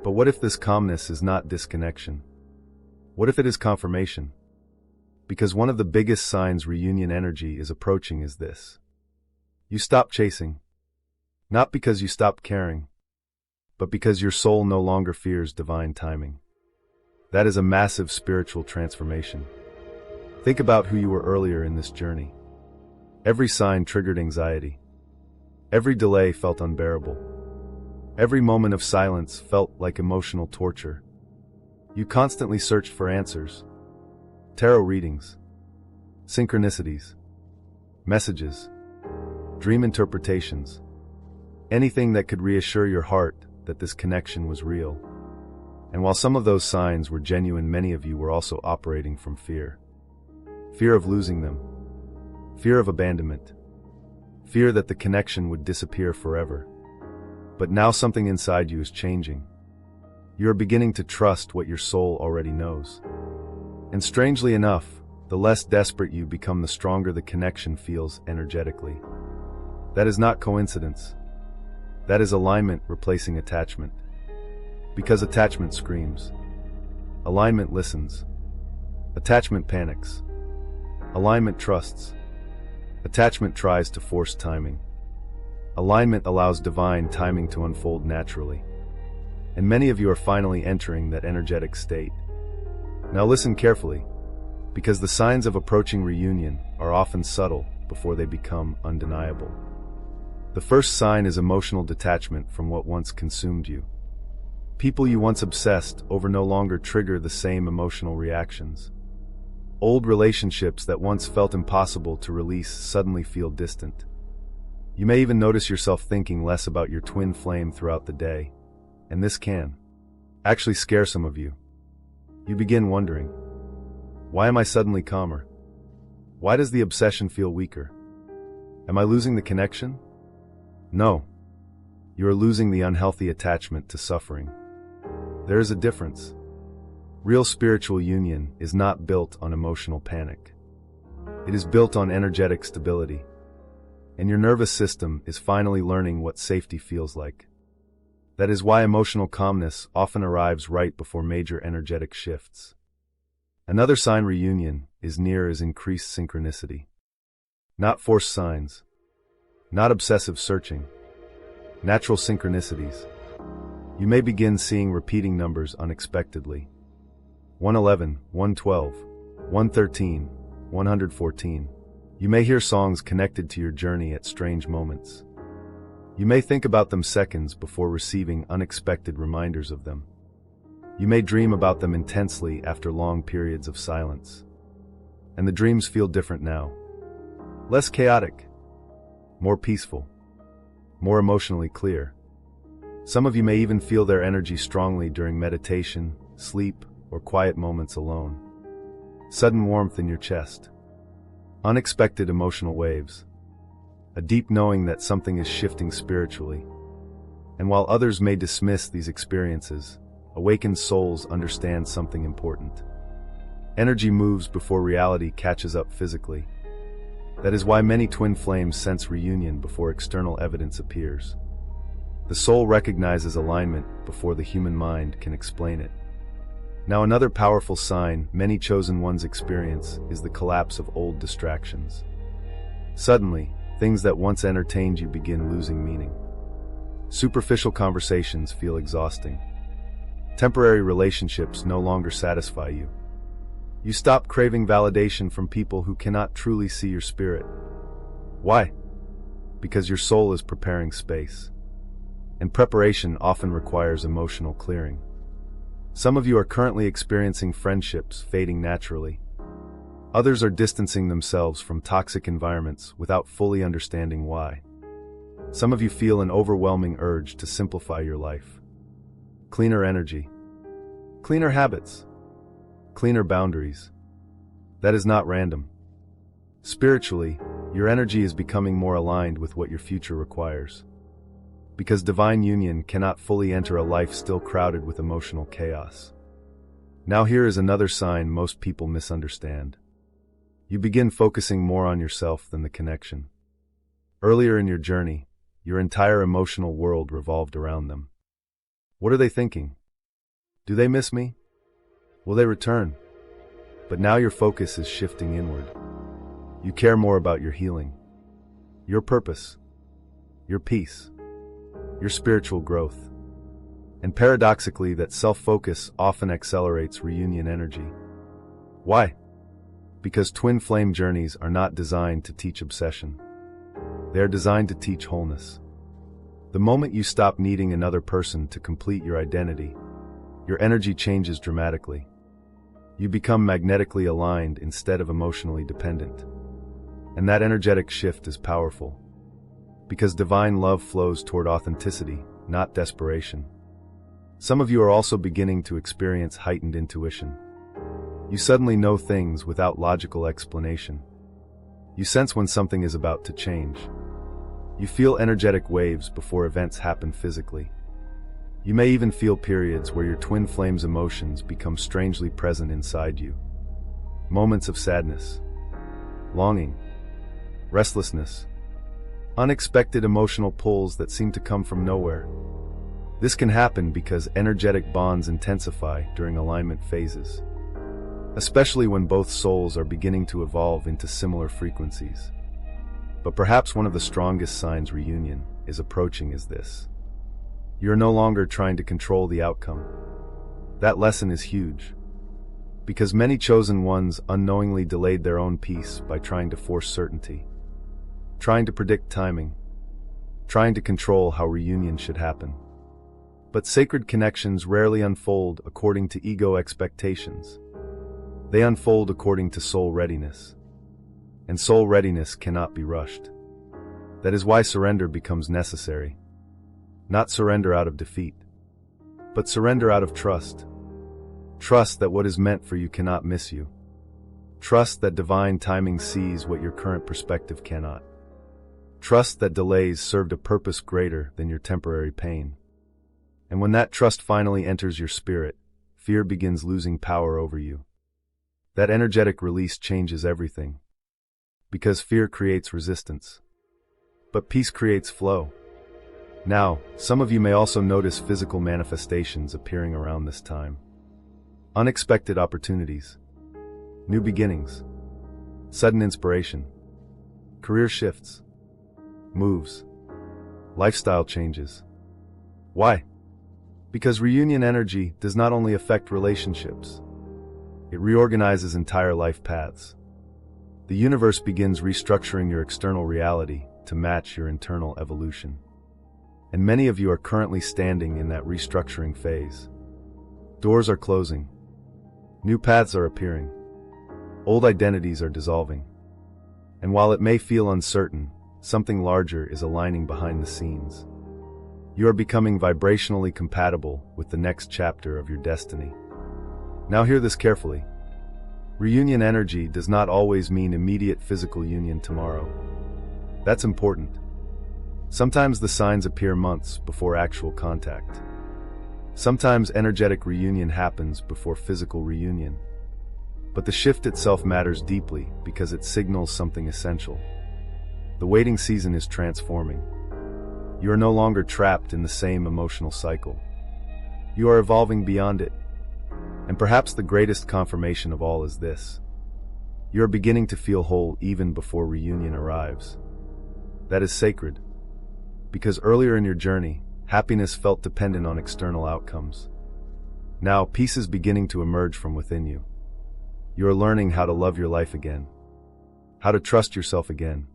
Speaker 1: But what if this calmness is not disconnection? What if it is confirmation? Because one of the biggest signs reunion energy is approaching is this. You stop chasing. Not because you stopped caring, but because your soul no longer fears divine timing. That is a massive spiritual transformation. Think about who you were earlier in this journey. Every sign triggered anxiety. Every delay felt unbearable. Every moment of silence felt like emotional torture. You constantly searched for answers. Tarot readings, synchronicities, messages, dream interpretations, anything that could reassure your heart that this connection was real. And while some of those signs were genuine, many of you were also operating from fear. Fear of losing them, fear of abandonment, fear that the connection would disappear forever. But now something inside you is changing. You are beginning to trust what your soul already knows. And strangely enough, the less desperate you become, the stronger the connection feels energetically. That is not coincidence. That is alignment replacing attachment. Because attachment screams. Alignment listens. Attachment panics. Alignment trusts. Attachment tries to force timing. Alignment allows divine timing to unfold naturally. And many of you are finally entering that energetic state. Now listen carefully, because the signs of approaching reunion are often subtle before they become undeniable. The first sign is emotional detachment from what once consumed you. People you once obsessed over no longer trigger the same emotional reactions. Old relationships that once felt impossible to release suddenly feel distant. You may even notice yourself thinking less about your twin flame throughout the day, and this can actually scare some of you. You begin wondering, why am I suddenly calmer? Why does the obsession feel weaker? Am I losing the connection? No. You are losing the unhealthy attachment to suffering. There is a difference. Real spiritual union is not built on emotional panic. It is built on energetic stability. and your nervous system is finally learning what safety feels like. That is why emotional calmness often arrives right before major energetic shifts. Another sign reunion is near is increased synchronicity. Not forced signs, not obsessive searching, natural synchronicities. You may begin seeing repeating numbers unexpectedly. 111, 112, 113, 114. You may hear songs connected to your journey at strange moments. You may think about them seconds before receiving unexpected reminders of them. You may dream about them intensely after long periods of silence. And the dreams feel different now. Less chaotic, more peaceful, more emotionally clear. Some of you may even feel their energy strongly during meditation, sleep, or quiet moments alone. Sudden warmth in your chest. Unexpected emotional waves. A deep knowing that something is shifting spiritually. And while others may dismiss these experiences, awakened souls understand something important. Energy moves before reality catches up physically. That is why many twin flames sense reunion before external evidence appears. The soul recognizes alignment before the human mind can explain it. Now, another powerful sign many chosen ones experience is the collapse of old distractions. Suddenly, things that once entertained you begin losing meaning. Superficial conversations feel exhausting. Temporary relationships no longer satisfy you. You stop craving validation from people who cannot truly see your spirit. Why? Because your soul is preparing space. And preparation often requires emotional clearing. Some of you are currently experiencing friendships fading naturally. Others are distancing themselves from toxic environments without fully understanding why. Some of you feel an overwhelming urge to simplify your life. Cleaner energy. Cleaner habits. Cleaner boundaries. That is not random. Spiritually, your energy is becoming more aligned with what your future requires. Because divine union cannot fully enter a life still crowded with emotional chaos. Now here is another sign most people misunderstand. You begin focusing more on yourself than the connection. Earlier in your journey, your entire emotional world revolved around them. What are they thinking? Do they miss me? Will they return? But now your focus is shifting inward. You care more about your healing, your purpose, your peace, your spiritual growth. And paradoxically, that self-focus often accelerates reunion energy. Why? Because twin flame journeys are not designed to teach obsession. They are designed to teach wholeness. The moment you stop needing another person to complete your identity, your energy changes dramatically. You become magnetically aligned instead of emotionally dependent. And that energetic shift is powerful. Because divine love flows toward authenticity, not desperation. Some of you are also beginning to experience heightened intuition. You suddenly know things without logical explanation. You sense when something is about to change. You feel energetic waves before events happen physically. You may even feel periods where your twin flame's emotions become strangely present inside you. Moments of sadness, longing, restlessness, unexpected emotional pulls that seem to come from nowhere. This can happen because energetic bonds intensify during alignment phases, especially when both souls are beginning to evolve into similar frequencies. But perhaps one of the strongest signs reunion is approaching is this. You're no longer trying to control the outcome. That lesson is huge, because many chosen ones unknowingly delayed their own peace by trying to force certainty, trying to predict timing, trying to control how reunion should happen. But sacred connections rarely unfold according to ego expectations. They unfold according to soul readiness. And soul readiness cannot be rushed. That is why surrender becomes necessary. Not surrender out of defeat, but surrender out of trust. Trust that what is meant for you cannot miss you. Trust that divine timing sees what your current perspective cannot. Trust that delays served a purpose greater than your temporary pain. And when that trust finally enters your spirit, fear begins losing power over you. That energetic release changes everything. Because fear creates resistance. But peace creates flow. Now, some of you may also notice physical manifestations appearing around this time. Unexpected opportunities, new beginnings, sudden inspiration, career shifts, moves, lifestyle changes. Why? Because reunion energy does not only affect relationships, it reorganizes entire life paths. The universe begins restructuring your external reality to match your internal evolution. And many of you are currently standing in that restructuring phase. Doors are closing. New paths are appearing. Old identities are dissolving. And while it may feel uncertain, something larger is aligning behind the scenes. You are becoming vibrationally compatible with the next chapter of your destiny. Now hear this carefully. Reunion energy does not always mean immediate physical union tomorrow. That's important. Sometimes the signs appear months before actual contact. Sometimes energetic reunion happens before physical reunion. But the shift itself matters deeply because it signals something essential. The waiting season is transforming. You are no longer trapped in the same emotional cycle. You are evolving beyond it. And perhaps the greatest confirmation of all is this. You are beginning to feel whole even before reunion arrives. That is sacred. Because earlier in your journey, happiness felt dependent on external outcomes. Now, peace is beginning to emerge from within you. You are learning how to love your life again. How to trust yourself again.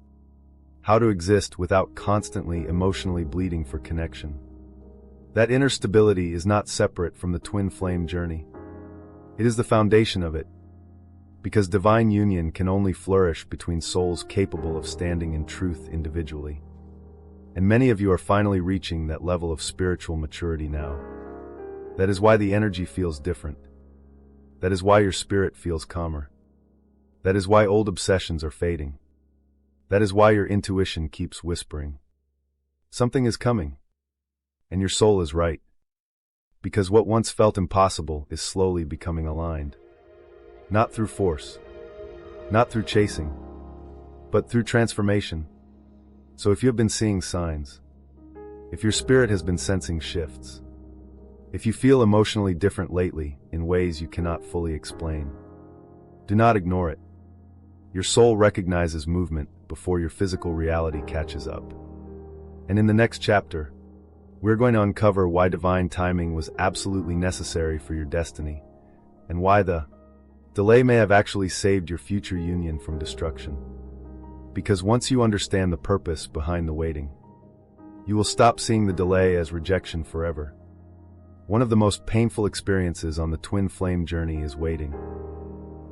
Speaker 1: How to exist without constantly emotionally bleeding for connection. That inner stability is not separate from the twin flame journey. It is the foundation of it. Because divine union can only flourish between souls capable of standing in truth individually. And many of you are finally reaching that level of spiritual maturity now. That is why the energy feels different. That is why your spirit feels calmer. That is why old obsessions are fading. That is why your intuition keeps whispering. Something is coming. And your soul is right. Because what once felt impossible is slowly becoming aligned. Not through force. Not through chasing. But through transformation. So if you have been seeing signs, if your spirit has been sensing shifts, if you feel emotionally different lately in ways you cannot fully explain, do not ignore it. Your soul recognizes movement before your physical reality catches up. And in the next chapter, we're going to uncover why divine timing was absolutely necessary for your destiny, and why the delay may have actually saved your future union from destruction. Because once you understand the purpose behind the waiting, you will stop seeing the delay as rejection forever. One of the most painful experiences on the twin flame journey is waiting.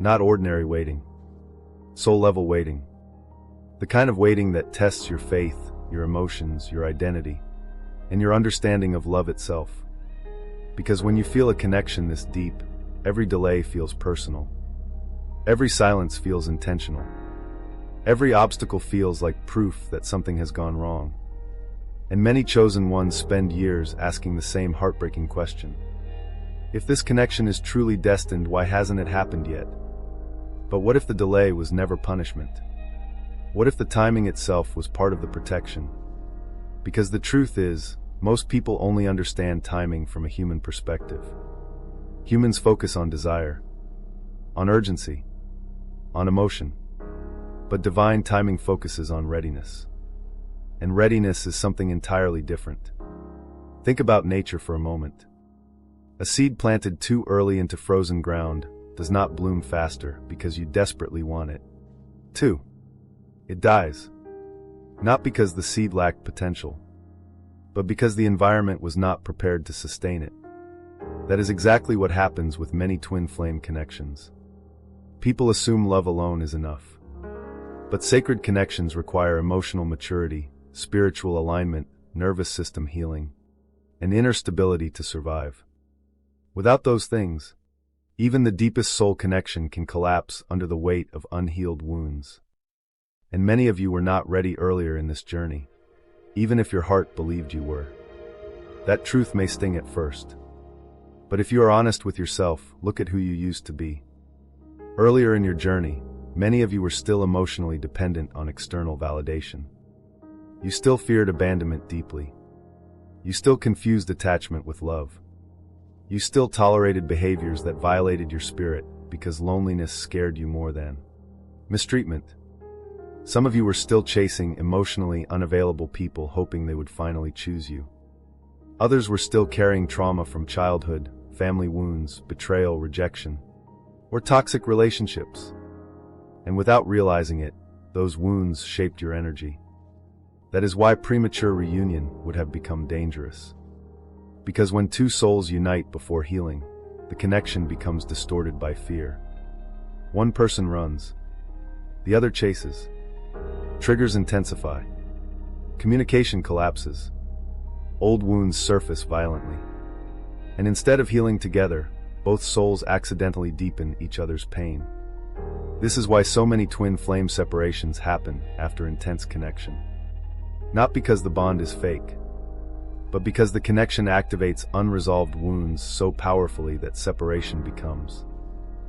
Speaker 1: Not ordinary waiting. Soul-level waiting. The kind of waiting that tests your faith, your emotions, your identity, and your understanding of love itself. Because when you feel a connection this deep, every delay feels personal. Every silence feels intentional. Every obstacle feels like proof that something has gone wrong. And many chosen ones spend years asking the same heartbreaking question. If this connection is truly destined, why hasn't it happened yet? But what if the delay was never punishment? What if the timing itself was part of the protection? Because the truth is, most people only understand timing from a human perspective. Humans focus on desire, on urgency, on emotion. But divine timing focuses on readiness. And readiness is something entirely different. Think about nature for a moment. A seed planted too early into frozen ground does not bloom faster because you desperately want it. 2. It dies. Not because the seed lacked potential, but because the environment was not prepared to sustain it. That is exactly what happens with many twin flame connections. People assume love alone is enough. But sacred connections require emotional maturity, spiritual alignment, nervous system healing, and inner stability to survive. Without those things, even the deepest soul connection can collapse under the weight of unhealed wounds. And many of you were not ready earlier in this journey, even if your heart believed you were. That truth may sting at first. But if you are honest with yourself, look at who you used to be. Earlier in your journey, many of you were still emotionally dependent on external validation. You still feared abandonment deeply. You still confused attachment with love. You still tolerated behaviors that violated your spirit because loneliness scared you more than mistreatment. Some of you were still chasing emotionally unavailable people, hoping they would finally choose you. Others were still carrying trauma from childhood, family wounds, betrayal, rejection, or toxic relationships. And without realizing it, those wounds shaped your energy. That is why premature reunion would have become dangerous. Because when two souls unite before healing, the connection becomes distorted by fear. One person runs, the other chases. Triggers intensify. Communication collapses. Old wounds surface violently. And instead of healing together, both souls accidentally deepen each other's pain. This is why so many twin flame separations happen after intense connection. Not because the bond is fake, but because the connection activates unresolved wounds so powerfully that separation becomes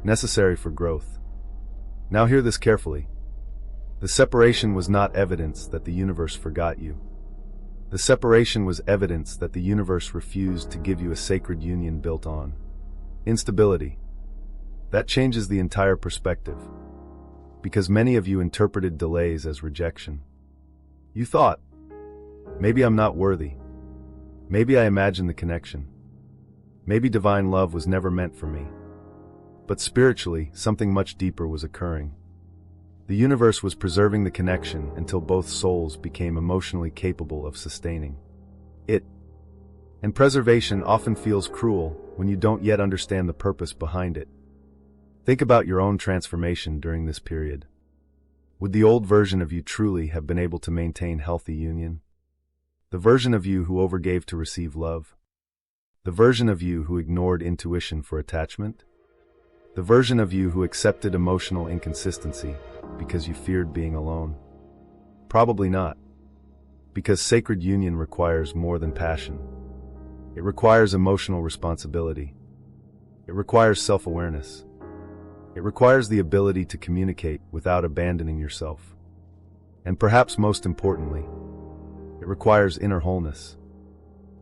Speaker 1: necessary for growth. Now hear this carefully. The separation was not evidence that the universe forgot you. The separation was evidence that the universe refused to give you a sacred union built on instability. That changes the entire perspective, because many of you interpreted delays as rejection. You thought, maybe I'm not worthy. Maybe I imagined the connection. Maybe divine love was never meant for me. But spiritually, something much deeper was occurring. The universe was preserving the connection until both souls became emotionally capable of sustaining it. And preservation often feels cruel when you don't yet understand the purpose behind it. Think about your own transformation during this period. Would the old version of you truly have been able to maintain healthy union? The version of you who overgave to receive love? The version of you who ignored intuition for attachment? The version of you who accepted emotional inconsistency because you feared being alone? Probably not. Because sacred union requires more than passion. It requires emotional responsibility. It requires self-awareness. It requires the ability to communicate without abandoning yourself. And perhaps most importantly, it requires inner wholeness.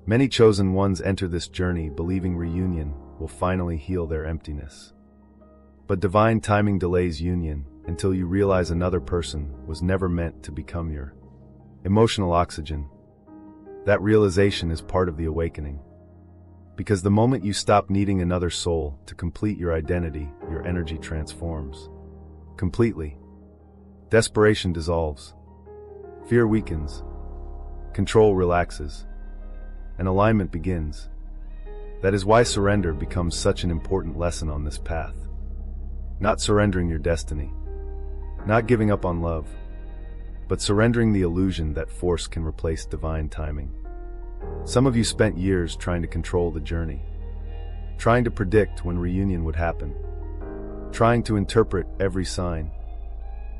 Speaker 1: Many chosen ones enter this journey believing reunion will finally heal their emptiness. But divine timing delays union until you realize another person was never meant to become your emotional oxygen. That realization is part of the awakening. Because the moment you stop needing another soul to complete your identity, your energy transforms completely. Desperation dissolves. Fear weakens. Control relaxes. And alignment begins. That is why surrender becomes such an important lesson on this path. Not surrendering your destiny. Not giving up on love. But surrendering the illusion that force can replace divine timing. Some of you spent years trying to control the journey. Trying to predict when reunion would happen. Trying to interpret every sign.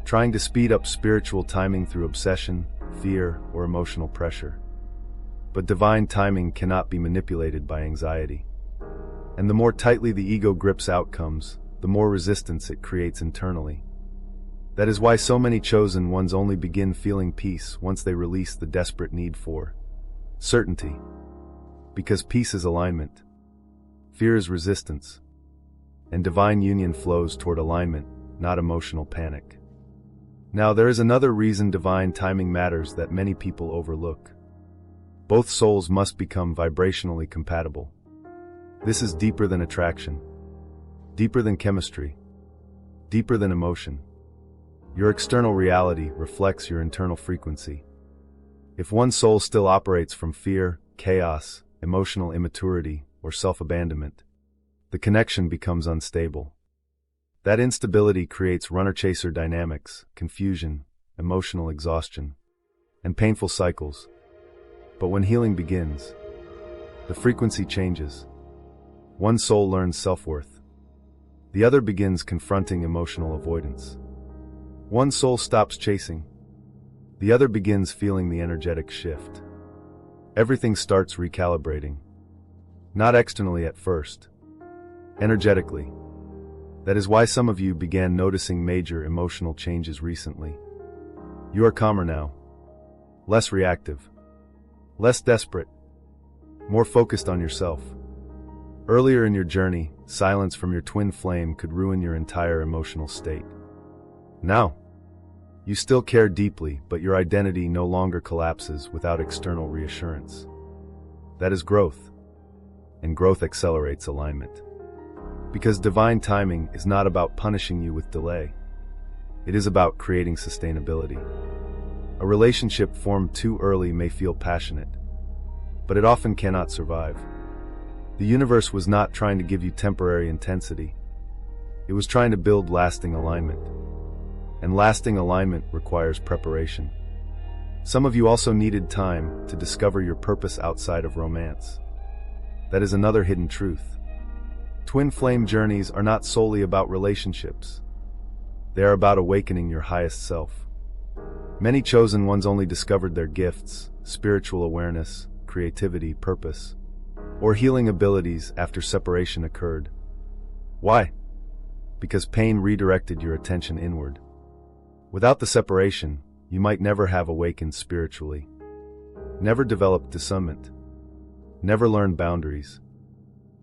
Speaker 1: Trying to speed up spiritual timing through obsession, fear, or emotional pressure. But divine timing cannot be manipulated by anxiety. And the more tightly the ego grips outcomes, the more resistance it creates internally. That is why so many chosen ones only begin feeling peace once they release the desperate need for certainty. Because peace is alignment. Fear is resistance. And divine union flows toward alignment, not emotional panic. Now, there is another reason divine timing matters that many people overlook. Both souls must become vibrationally compatible. This is deeper than attraction. Deeper than chemistry. Deeper than emotion. Your external reality reflects your internal frequency. If one soul still operates from fear, chaos, emotional immaturity, or self-abandonment, the connection becomes unstable. That instability creates runner-chaser dynamics, confusion, emotional exhaustion, and painful cycles. But when healing begins, the frequency changes. One soul learns self-worth. The other begins confronting emotional avoidance. One soul stops chasing. The other begins feeling the energetic shift. Everything starts recalibrating. Not externally at first. Energetically. That is why some of you began noticing major emotional changes recently. You are calmer now. less reactive, less desperate, more focused on yourself. Earlier in your journey, silence from your twin flame could ruin your entire emotional state. Now, you still care deeply, but your identity no longer collapses without external reassurance. That is growth, and growth accelerates alignment. Because divine timing is not about punishing you with delay. It is about creating sustainability. A relationship formed too early may feel passionate, but it often cannot survive. The universe was not trying to give you temporary intensity. It was trying to build lasting alignment. And lasting alignment requires preparation. Some of you also needed time to discover your purpose outside of romance. That is another hidden truth. Twin flame journeys are not solely about relationships. They are about awakening your highest self. Many chosen ones only discovered their gifts, spiritual awareness, creativity, purpose, or healing abilities after separation occurred. Why? Because pain redirected your attention inward. Without the separation, you might never have awakened spiritually, never developed discernment, never learned boundaries,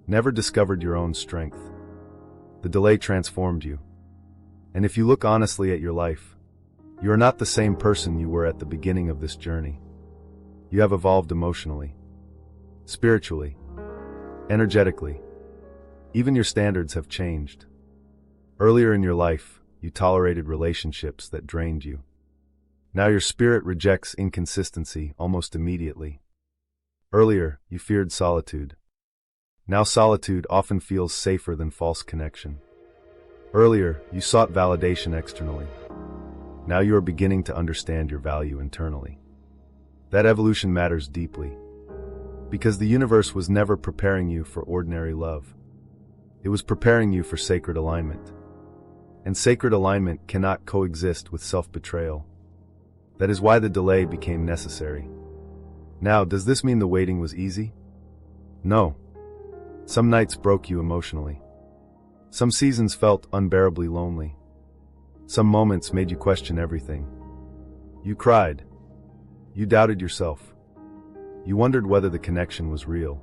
Speaker 1: never discovered your own strength. The delay transformed you. And if you look honestly at your life, you are not the same person you were at the beginning of this journey. You have evolved emotionally, spiritually, energetically. Even your standards have changed. Earlier in your life, you tolerated relationships that drained you. Now your spirit rejects inconsistency almost immediately. Earlier, you feared solitude. Now solitude often feels safer than false connection. Earlier, you sought validation externally. Now you are beginning to understand your value internally. That evolution matters deeply, because the universe was never preparing you for ordinary love. It was preparing you for sacred alignment. And sacred alignment cannot coexist with self-betrayal. That is why the delay became necessary. Now, does this mean the waiting was easy? No. Some nights broke you emotionally. Some seasons felt unbearably lonely. Some moments made you question everything. You cried. You doubted yourself. You wondered whether the connection was real.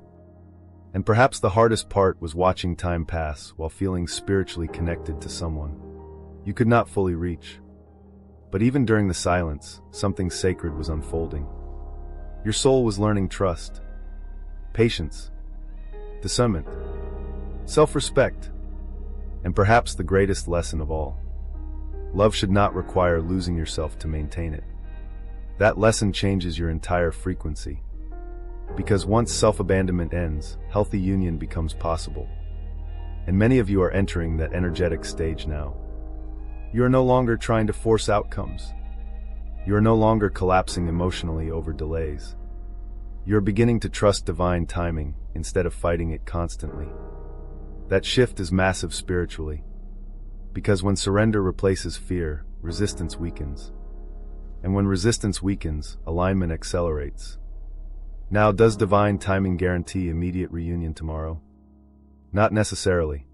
Speaker 1: And perhaps the hardest part was watching time pass while feeling spiritually connected to someone you could not fully reach. But even during the silence, something sacred was unfolding. Your soul was learning trust, patience, discernment, self-respect, and perhaps the greatest lesson of all. Love should not require losing yourself to maintain it. That lesson changes your entire frequency. Because once self-abandonment ends, healthy union becomes possible. And many of you are entering that energetic stage now. You are no longer trying to force outcomes. You are no longer collapsing emotionally over delays. You are beginning to trust divine timing instead of fighting it constantly. That shift is massive spiritually. Because when surrender replaces fear, resistance weakens. And when resistance weakens, alignment accelerates. Now, does divine timing guarantee immediate reunion tomorrow? Not necessarily.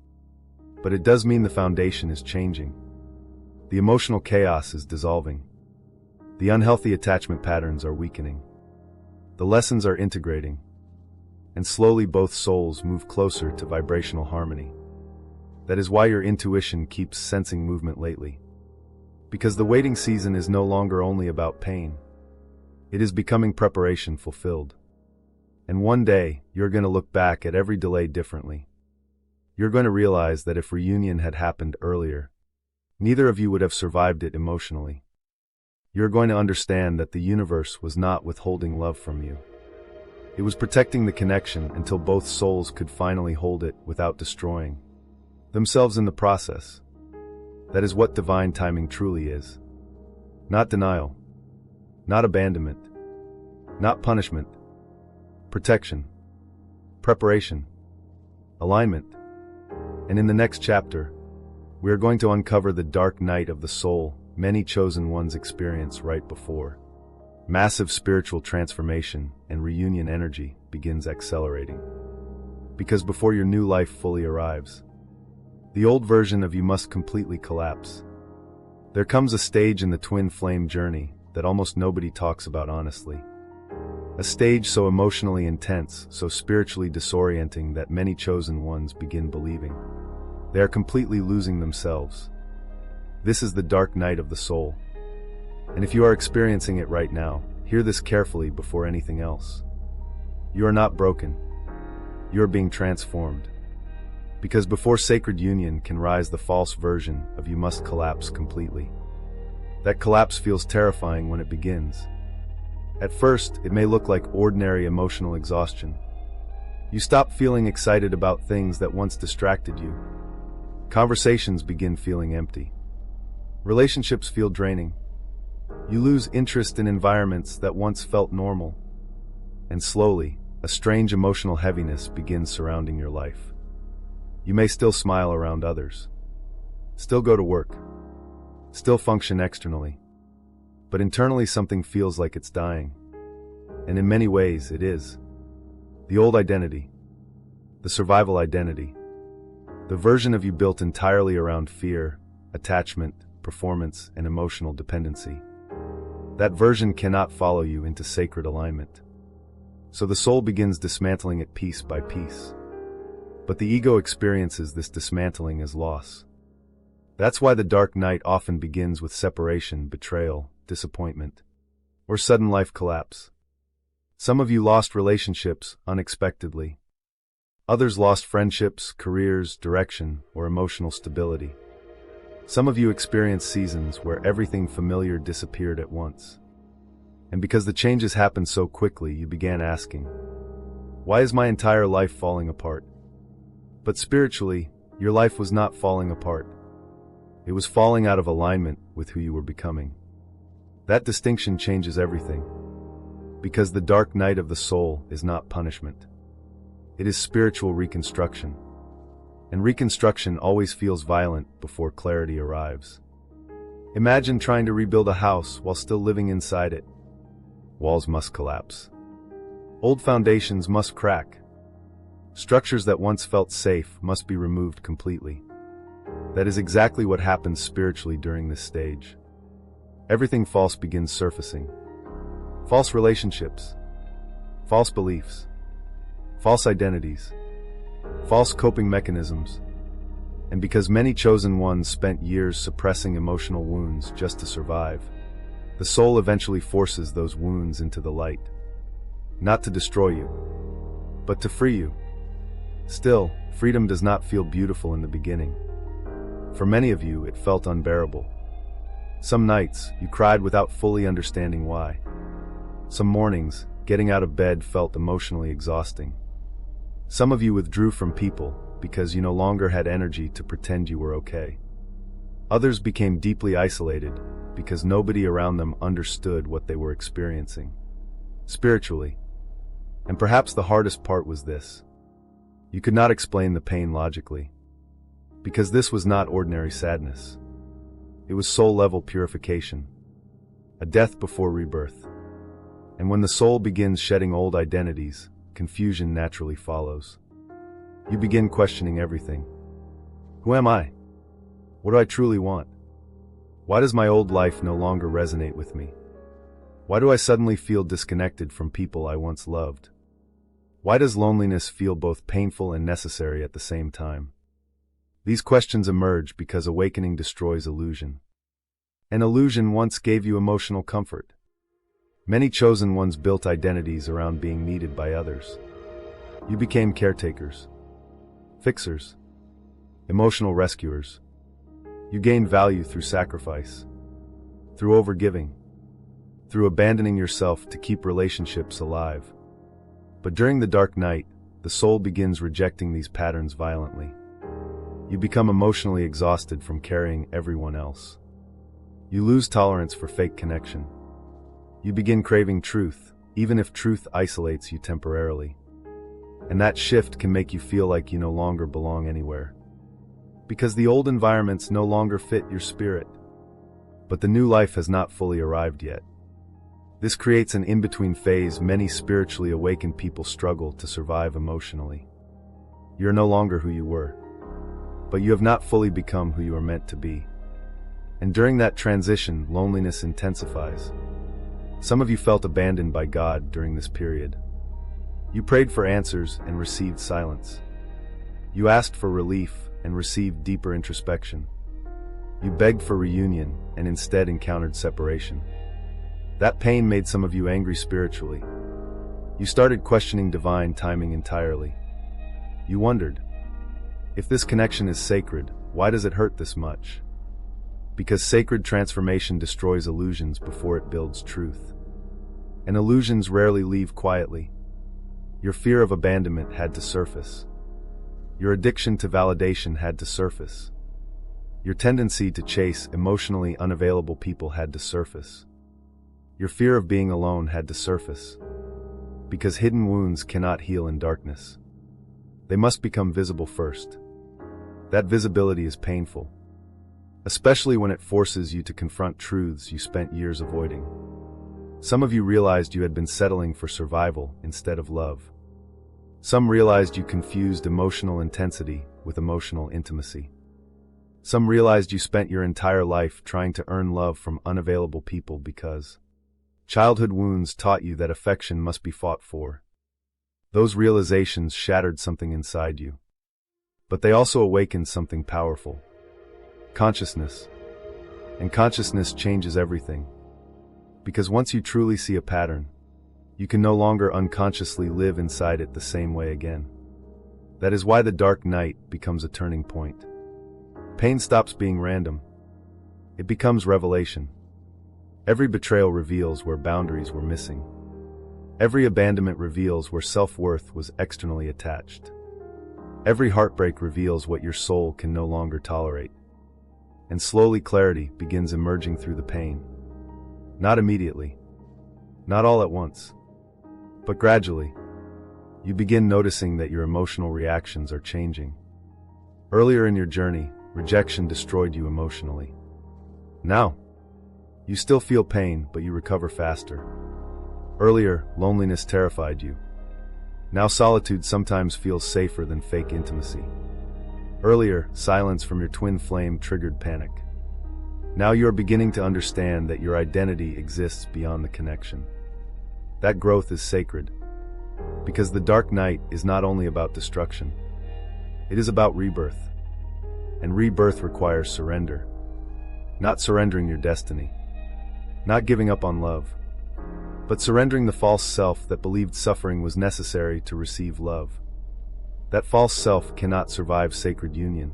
Speaker 1: But it does mean the foundation is changing. The emotional chaos is dissolving. The unhealthy attachment patterns are weakening. The lessons are integrating. And slowly both souls move closer to vibrational harmony. That is why your intuition keeps sensing movement lately. Because the waiting season is no longer only about pain. It is becoming preparation fulfilled. And one day, you're going to look back at every delay differently. You're going to realize that if reunion had happened earlier, neither of you would have survived it emotionally. You're going to understand that the universe was not withholding love from you. It was protecting the connection until both souls could finally hold it without destroying themselves in the process. That is what divine timing truly is. Not denial. Not abandonment. Not punishment. Protection. Preparation. Alignment. And in the next chapter, we are going to uncover the dark night of the soul many chosen ones experience right before massive spiritual transformation and reunion energy begins accelerating. Because before your new life fully arrives, the old version of you must completely collapse. There comes a stage in the twin flame journey that almost nobody talks about honestly. A stage so emotionally intense, so spiritually disorienting that many chosen ones begin believing they are completely losing themselves. This is the dark night of the soul. And if you are experiencing it right now, hear this carefully before anything else. You are not broken. You are being transformed. Because before sacred union can rise, the false version of you must collapse completely. That collapse feels terrifying when it begins. At first, it may look like ordinary emotional exhaustion. You stop feeling excited about things that once distracted you. Conversations begin feeling empty. Relationships feel draining. You lose interest in environments that once felt normal. And slowly, a strange emotional heaviness begins surrounding your life. You may still smile around others, still go to work, still function externally, but internally something feels like it's dying. And in many ways, it is. The old identity, the survival identity, the version of you built entirely around fear, attachment, performance, and emotional dependency. That version cannot follow you into sacred alignment. So the soul begins dismantling it piece by piece. But the ego experiences this dismantling as loss. That's why the dark night often begins with separation, betrayal, disappointment, or sudden life collapse. Some of you lost relationships unexpectedly. Others lost friendships, careers, direction, or emotional stability. Some of you experienced seasons where everything familiar disappeared at once. And because the changes happened so quickly, you began asking, why is my entire life falling apart? But spiritually, your life was not falling apart. It was falling out of alignment with who you were becoming. That distinction changes everything. Because the dark night of the soul is not punishment. It is spiritual reconstruction. And reconstruction always feels violent before clarity arrives. Imagine trying to rebuild a house while still living inside it. Walls must collapse. Old foundations must crack. Structures that once felt safe must be removed completely. That is exactly what happens spiritually during this stage. Everything false begins surfacing. False relationships, false beliefs, false identities, false coping mechanisms. And because many chosen ones spent years suppressing emotional wounds just to survive, the soul eventually forces those wounds into the light. Not to destroy you, but to free you. Still, freedom does not feel beautiful in the beginning. For many of you, it felt unbearable. Some nights, you cried without fully understanding why. Some mornings, getting out of bed felt emotionally exhausting. Some of you withdrew from people because you no longer had energy to pretend you were okay. Others became deeply isolated because nobody around them understood what they were experiencing spiritually. And perhaps the hardest part was this. You could not explain the pain logically, because this was not ordinary sadness. It was soul-level purification, a death before rebirth. And when the soul begins shedding old identities, confusion naturally follows. You begin questioning everything. Who am I? What do I truly want? Why does my old life no longer resonate with me? Why do I suddenly feel disconnected from people I once loved? Why does loneliness feel both painful and necessary at the same time? These questions emerge because awakening destroys illusion. An illusion once gave you emotional comfort. Many chosen ones built identities around being needed by others. You became caretakers, fixers, emotional rescuers. You gained value through sacrifice, through overgiving, through abandoning yourself to keep relationships alive. But during the dark night, the soul begins rejecting these patterns violently. You become emotionally exhausted from carrying everyone else. You lose tolerance for fake connection. You begin craving truth, even if truth isolates you temporarily. And that shift can make you feel like you no longer belong anywhere. Because the old environments no longer fit your spirit. But the new life has not fully arrived yet. This creates an in-between phase many spiritually awakened people struggle to survive emotionally. You're no longer who you were, but you have not fully become who you are meant to be. And during that transition, loneliness intensifies. Some of you felt abandoned by God during this period. You prayed for answers and received silence. You asked for relief and received deeper introspection. You begged for reunion and instead encountered separation. That pain made some of you angry spiritually. You started questioning divine timing entirely. You wondered, if this connection is sacred, why does it hurt this much? Because sacred transformation destroys illusions before it builds truth. And illusions rarely leave quietly. Your fear of abandonment had to surface. Your addiction to validation had to surface. Your tendency to chase emotionally unavailable people had to surface. Your fear of being alone had to surface. Because hidden wounds cannot heal in darkness. They must become visible first. That visibility is painful, especially when it forces you to confront truths you spent years avoiding. Some of you realized you had been settling for survival instead of love. Some realized you confused emotional intensity with emotional intimacy. Some realized you spent your entire life trying to earn love from unavailable people because childhood wounds taught you that affection must be fought for. Those realizations shattered something inside you. But they also awakened something powerful. Consciousness. And consciousness changes everything. Because once you truly see a pattern, you can no longer unconsciously live inside it the same way again. That is why the dark night becomes a turning point. Pain stops being random. It becomes revelation. Every betrayal reveals where boundaries were missing. Every abandonment reveals where self-worth was externally attached. Every heartbreak reveals what your soul can no longer tolerate. And slowly clarity begins emerging through the pain. Not immediately. Not all at once. But gradually, you begin noticing that your emotional reactions are changing. Earlier in your journey, rejection destroyed you emotionally. Now, you still feel pain, but you recover faster. Earlier, loneliness terrified you. Now solitude sometimes feels safer than fake intimacy. Earlier, silence from your twin flame triggered panic. Now you are beginning to understand that your identity exists beyond the connection. That growth is sacred. Because the dark night is not only about destruction. It is about rebirth. And rebirth requires surrender. Not surrendering your destiny. Not giving up on love. But surrendering the false self that believed suffering was necessary to receive love. That false self cannot survive sacred union.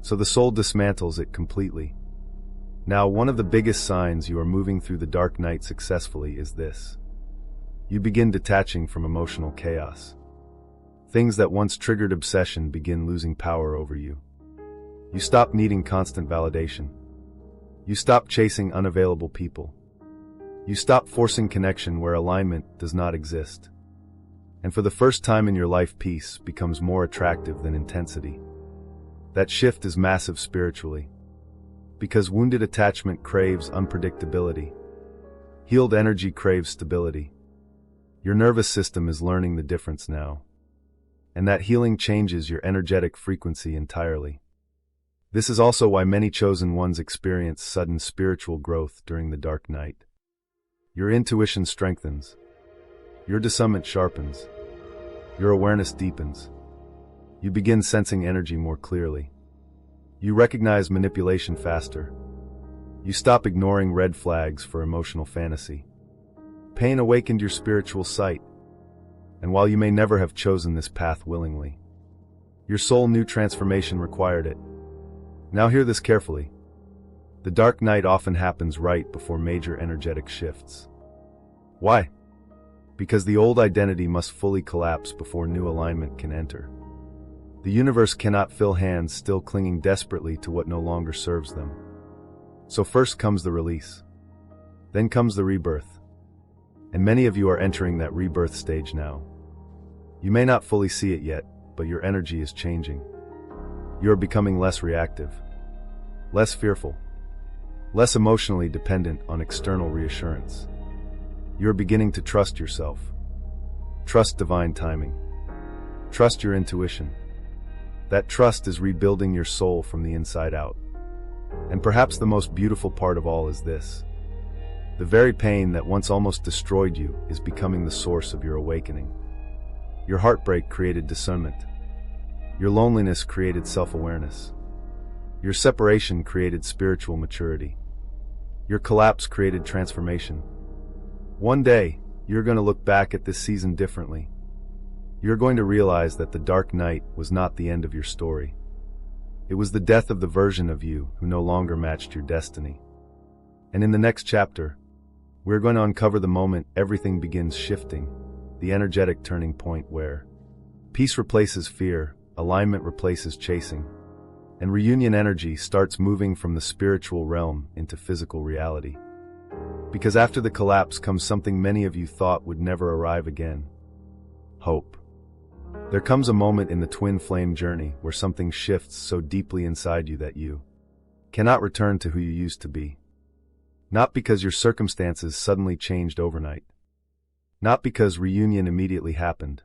Speaker 1: So the soul dismantles it completely. Now, one of the biggest signs you are moving through the dark night successfully is this. You begin detaching from emotional chaos. Things that once triggered obsession begin losing power over you. You stop needing constant validation. You stop chasing unavailable people. You stop forcing connection where alignment does not exist. And for the first time in your life, peace becomes more attractive than intensity. That shift is massive spiritually. Because wounded attachment craves unpredictability. Healed energy craves stability. Your nervous system is learning the difference now. And that healing changes your energetic frequency entirely. This is also why many chosen ones experience sudden spiritual growth during the dark night. Your intuition strengthens. Your discernment sharpens. Your awareness deepens. You begin sensing energy more clearly. You recognize manipulation faster. You stop ignoring red flags for emotional fantasy. Pain awakened your spiritual sight. And while you may never have chosen this path willingly, your soul knew transformation required it. Now hear this carefully. The dark night often happens right before major energetic shifts. Why? Because the old identity must fully collapse before new alignment can enter. The universe cannot fill hands still clinging desperately to what no longer serves them. So first comes the release. Then comes the rebirth. And many of you are entering that rebirth stage now. You may not fully see it yet, but your energy is changing. You are becoming less reactive, less fearful, less emotionally dependent on external reassurance. You are beginning to trust yourself. Trust divine timing. Trust your intuition. That trust is rebuilding your soul from the inside out. And perhaps the most beautiful part of all is this. The very pain that once almost destroyed you is becoming the source of your awakening. Your heartbreak created discernment. Your loneliness created self-awareness. Your separation created spiritual maturity. Your collapse created transformation. One day, you're going to look back at this season differently. You're going to realize that the dark night was not the end of your story. It was the death of the version of you who no longer matched your destiny. And in the next chapter, we're going to uncover the moment everything begins shifting, the energetic turning point where peace replaces fear, alignment replaces chasing, and reunion energy starts moving from the spiritual realm into physical reality. Because after the collapse comes something many of you thought would never arrive again: hope. There comes a moment in the twin flame journey where something shifts so deeply inside you that you cannot return to who you used to be. Not because your circumstances suddenly changed overnight. Not because reunion immediately happened.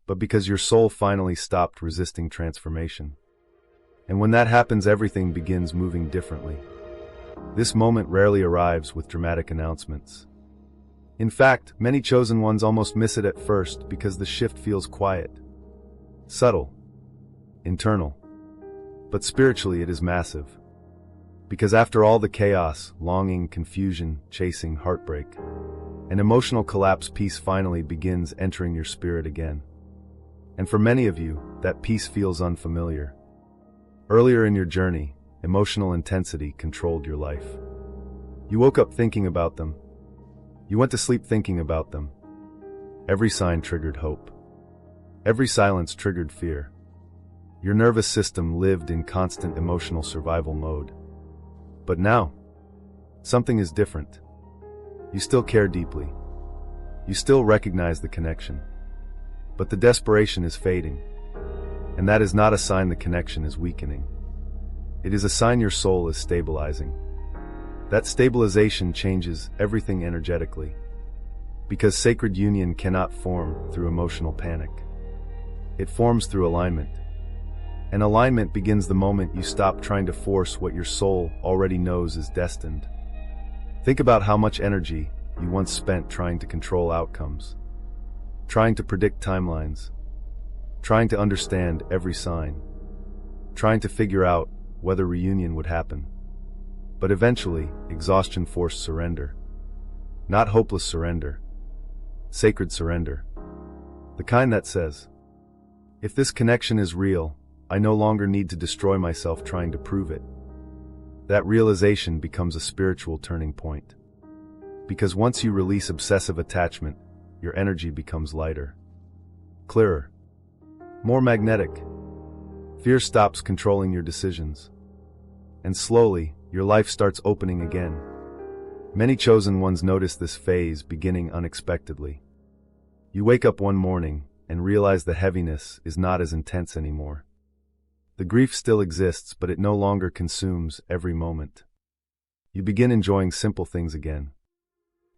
Speaker 1: But because your soul finally stopped resisting transformation. And when that happens, everything begins moving differently. This moment rarely arrives with dramatic announcements. In fact, many chosen ones almost miss it at first because the shift feels quiet, subtle, internal. But spiritually it is massive. Because after all the chaos, longing, confusion, chasing, heartbreak, an emotional collapse, peace finally begins entering your spirit again. And for many of you, that peace feels unfamiliar. Earlier in your journey, emotional intensity controlled your life. You woke up thinking about them. You went to sleep thinking about them. Every sign triggered hope. Every silence triggered fear. Your nervous system lived in constant emotional survival mode. But now, something is different. You still care deeply. You still recognize the connection. But the desperation is fading. And that is not a sign the connection is weakening. It is a sign your soul is stabilizing. That stabilization changes everything energetically. Because sacred union cannot form through emotional panic. It forms through alignment. And alignment begins the moment you stop trying to force what your soul already knows is destined. Think about how much energy you once spent trying to control outcomes, trying to predict timelines, trying to understand every sign, trying to figure out whether reunion would happen. But eventually, exhaustion forced surrender. Not hopeless surrender. Sacred surrender. The kind that says, if this connection is real, I no longer need to destroy myself trying to prove it. That realization becomes a spiritual turning point. Because once you release obsessive attachment, your energy becomes lighter, clearer, more magnetic. Fear stops controlling your decisions. And slowly, your life starts opening again. Many chosen ones notice this phase beginning unexpectedly. You wake up one morning and realize the heaviness is not as intense anymore. The grief still exists, but it no longer consumes every moment. You begin enjoying simple things again.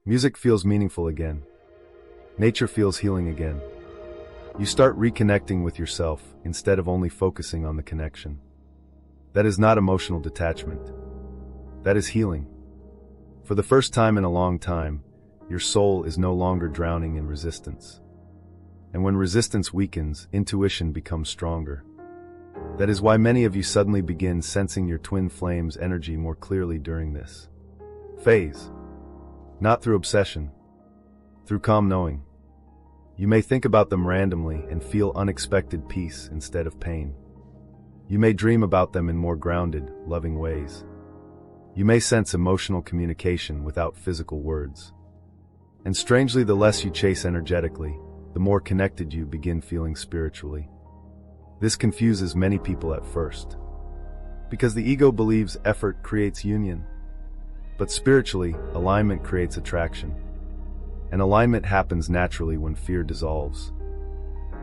Speaker 1: Music feels meaningful again. Nature feels healing again. You start reconnecting with yourself instead of only focusing on the connection. That is not emotional detachment. That is healing. For the first time in a long time, your soul is no longer drowning in resistance. And when resistance weakens, intuition becomes stronger. That is why many of you suddenly begin sensing your twin flames' energy more clearly during this phase. Not through obsession, through calm knowing. You may think about them randomly and feel unexpected peace instead of pain. You may dream about them in more grounded, loving ways. You may sense emotional communication without physical words. And strangely, the less you chase energetically, the more connected you begin feeling spiritually. This confuses many people at first, because the ego believes effort creates union. But spiritually, alignment creates attraction. And alignment happens naturally when fear dissolves.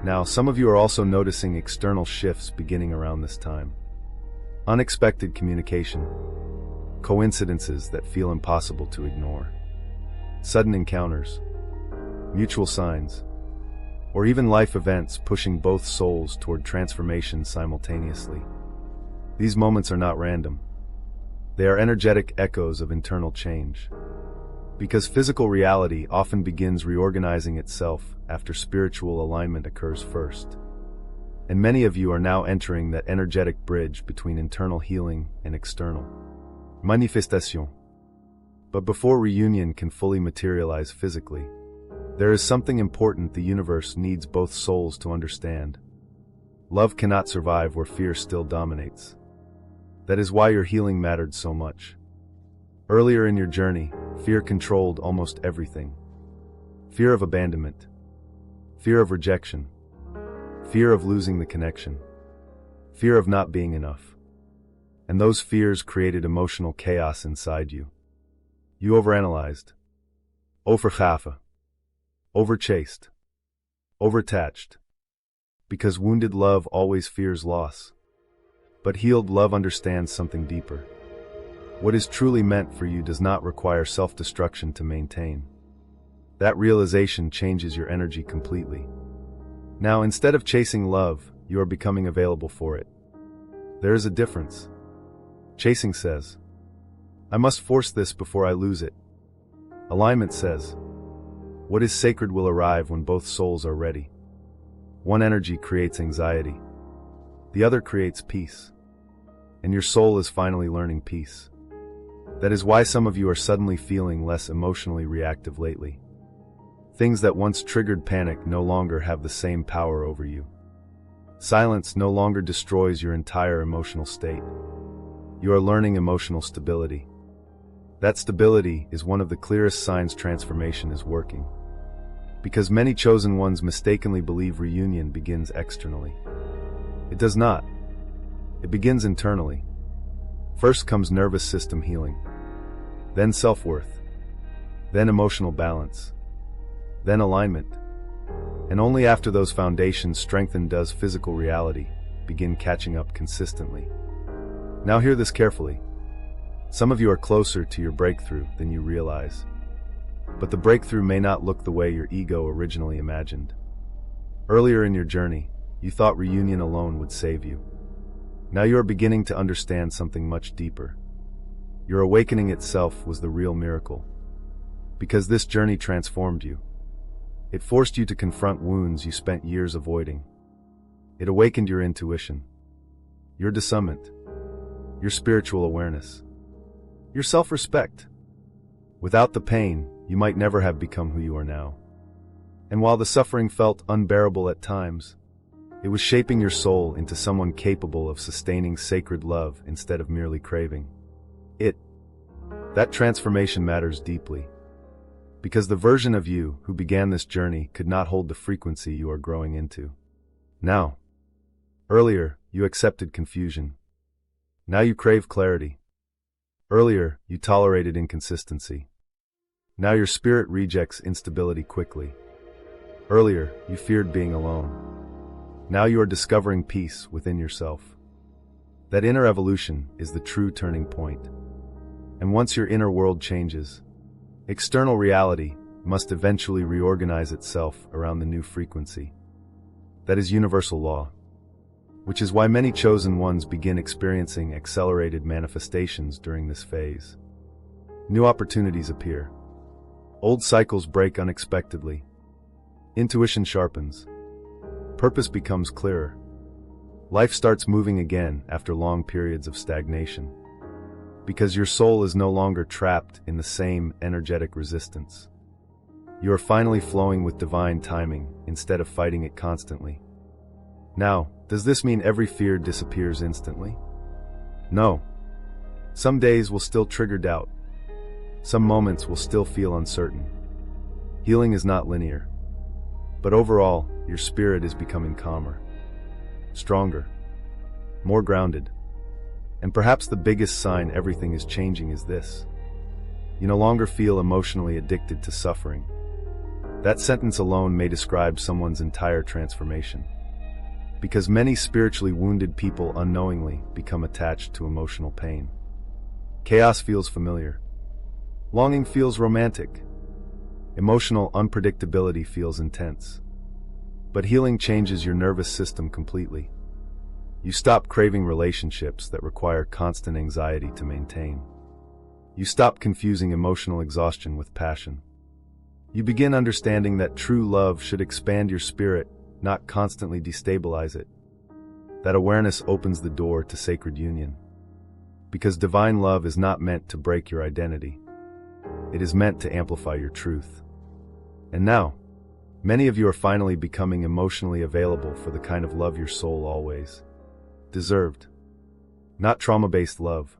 Speaker 1: Now, some of you are also noticing external shifts beginning around this time. Unexpected communication, coincidences that feel impossible to ignore, sudden encounters, mutual signs, or even life events pushing both souls toward transformation simultaneously. These moments are not random. They are energetic echoes of internal change. Because physical reality often begins reorganizing itself after spiritual alignment occurs first. And many of you are now entering that energetic bridge between internal healing and external manifestation. But before reunion can fully materialize physically, there is something important the universe needs both souls to understand. Love cannot survive where fear still dominates. That is why your healing mattered so much. Earlier in your journey, fear controlled almost everything. Fear of abandonment, fear of rejection, fear of losing the connection, fear of not being enough. And those fears created emotional chaos inside you. You overanalyzed, overgaven, overchased, overattached. Because wounded love always fears loss. But healed love understands something deeper. What is truly meant for you does not require self-destruction to maintain. That realization changes your energy completely. Now, instead of chasing love, you are becoming available for it. There is a difference. Chasing says, I must force this before I lose it. Alignment says, what is sacred will arrive when both souls are ready. One energy creates anxiety. The other creates peace. And your soul is finally learning peace. That is why some of you are suddenly feeling less emotionally reactive lately. Things that once triggered panic no longer have the same power over you. Silence no longer destroys your entire emotional state. You are learning emotional stability. That stability is one of the clearest signs transformation is working. Because many chosen ones mistakenly believe reunion begins externally. It does not. It begins internally. First comes nervous system healing, then self-worth, then emotional balance, then alignment. And only after those foundations strengthen does physical reality begin catching up consistently. Now hear this carefully. Some of you are closer to your breakthrough than you realize. But the breakthrough may not look the way your ego originally imagined. Earlier in your journey, you thought reunion alone would save you. Now you are beginning to understand something much deeper. Your awakening itself was the real miracle. Because this journey transformed you. It forced you to confront wounds you spent years avoiding. It awakened your intuition, your discernment, your spiritual awareness, your self-respect. Without the pain, you might never have become who you are now. And while the suffering felt unbearable at times, it was shaping your soul into someone capable of sustaining sacred love instead of merely craving it. That transformation matters deeply. Because the version of you who began this journey could not hold the frequency you are growing into. Now, earlier, you accepted confusion. Now you crave clarity. Earlier, you tolerated inconsistency. Now your spirit rejects instability quickly. Earlier, you feared being alone. Now you are discovering peace within yourself. That inner evolution is the true turning point. And once your inner world changes, external reality must eventually reorganize itself around the new frequency. That is universal law. Which is why many chosen ones begin experiencing accelerated manifestations during this phase. New opportunities appear. Old cycles break unexpectedly. Intuition sharpens. Purpose becomes clearer. Life starts moving again after long periods of stagnation. Because your soul is no longer trapped in the same energetic resistance. You are finally flowing with divine timing instead of fighting it constantly. Now, does this mean every fear disappears instantly? No. Some days will still trigger doubt. Some moments will still feel uncertain. Healing is not linear. But overall, your spirit is becoming calmer, stronger, more grounded. And perhaps the biggest sign everything is changing is this. You no longer feel emotionally addicted to suffering. That sentence alone may describe someone's entire transformation. Because many spiritually wounded people unknowingly become attached to emotional pain. Chaos feels familiar. Longing feels romantic. Emotional unpredictability feels intense. But healing changes your nervous system completely. You stop craving relationships that require constant anxiety to maintain. You stop confusing emotional exhaustion with passion. You begin understanding that true love should expand your spirit, not constantly destabilize it. That awareness opens the door to sacred union. Because divine love is not meant to break your identity. It is meant to amplify your truth. And now, many of you are finally becoming emotionally available for the kind of love your soul always deserved. Not trauma-based love.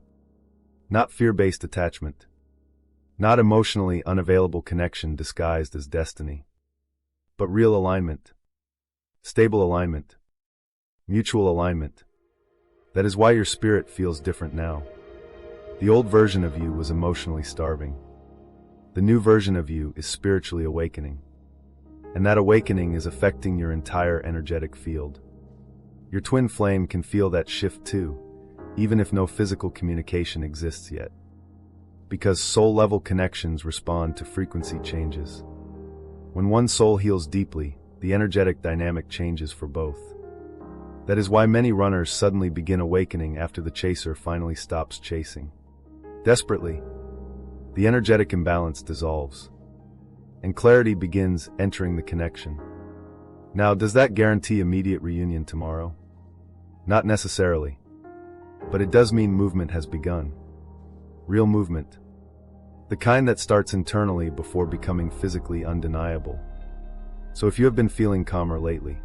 Speaker 1: Not fear-based attachment. Not emotionally unavailable connection disguised as destiny. But real alignment. Stable alignment. Mutual alignment. That is why your spirit feels different now. The old version of you was emotionally starving. The new version of you is spiritually awakening. And that awakening is affecting your entire energetic field. Your twin flame can feel that shift too, even if no physical communication exists yet. Because soul-level connections respond to frequency changes. When one soul heals deeply, the energetic dynamic changes for both. That is why many runners suddenly begin awakening after the chaser finally stops chasing. Desperately, the energetic imbalance dissolves, and clarity begins entering the connection. Now, does that guarantee immediate reunion tomorrow? Not necessarily. But it does mean movement has begun. Real movement. The kind that starts internally before becoming physically undeniable. So if you have been feeling calmer lately,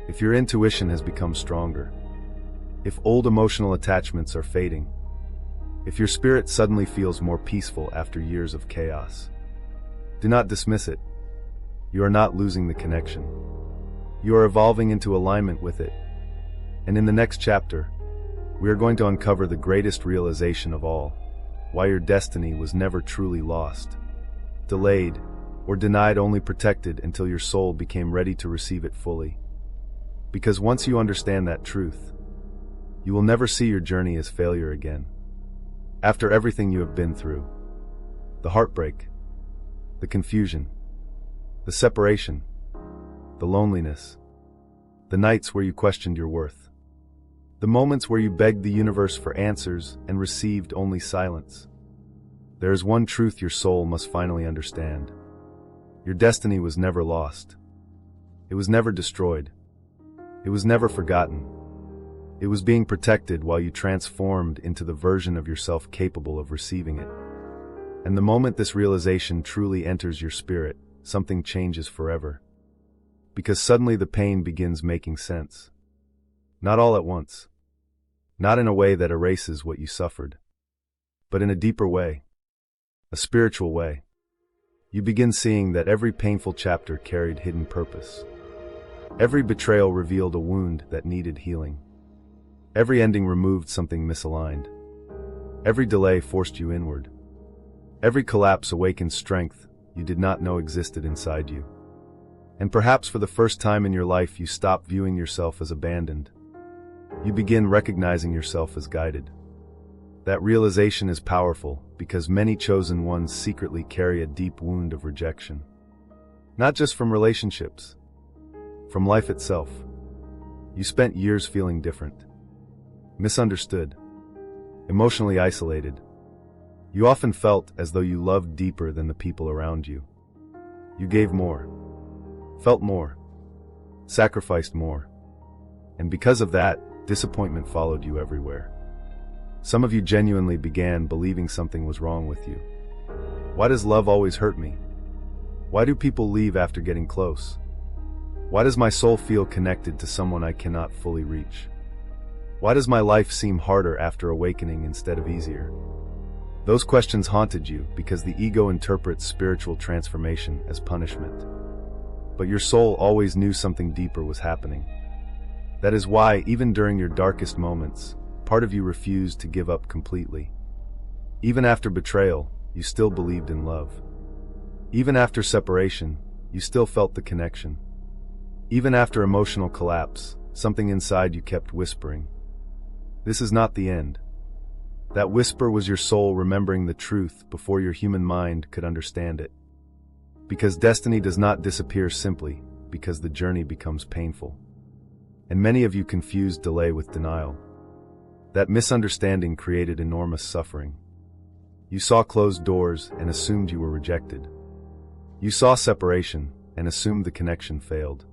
Speaker 1: if your intuition has become stronger, if old emotional attachments are fading, if your spirit suddenly feels more peaceful after years of chaos, do not dismiss it. You are not losing the connection. You are evolving into alignment with it. And in the next chapter, we are going to uncover the greatest realization of all, why your destiny was never truly lost, delayed, or denied, only protected until your soul became ready to receive it fully. Because once you understand that truth, you will never see your journey as failure again. After everything you have been through, the heartbreak, the confusion, the separation, the loneliness, the nights where you questioned your worth, the moments where you begged the universe for answers and received only silence, there is one truth your soul must finally understand. Your destiny was never lost. It was never destroyed. It was never forgotten. It was being protected while you transformed into the version of yourself capable of receiving it. And the moment this realization truly enters your spirit, something changes forever. Because suddenly the pain begins making sense. Not all at once. Not in a way that erases what you suffered. But in a deeper way. A spiritual way. You begin seeing that every painful chapter carried hidden purpose. Every betrayal revealed a wound that needed healing. Every ending removed something misaligned. Every delay forced you inward. Every collapse awakened strength you did not know existed inside you. And perhaps for the first time in your life you stop viewing yourself as abandoned. You begin recognizing yourself as guided. That realization is powerful because many chosen ones secretly carry a deep wound of rejection. Not just from relationships, from life itself. You spent years feeling different. Misunderstood, emotionally isolated. You often felt as though you loved deeper than the people around you. You gave more, felt more, sacrificed more. And because of that, disappointment followed you everywhere. Some of you genuinely began believing something was wrong with you. Why does love always hurt me? Why do people leave after getting close? Why does my soul feel connected to someone I cannot fully reach? Why does my life seem harder after awakening instead of easier? Those questions haunted you because the ego interprets spiritual transformation as punishment. But your soul always knew something deeper was happening. That is why, even during your darkest moments, part of you refused to give up completely. Even after betrayal, you still believed in love. Even after separation, you still felt the connection. Even after emotional collapse, something inside you kept whispering, "This is not the end." That whisper was your soul remembering the truth before your human mind could understand it. Because destiny does not disappear simply because the journey becomes painful. And many of you confused delay with denial. That misunderstanding created enormous suffering. You saw closed doors and assumed you were rejected. You saw separation and assumed the connection failed.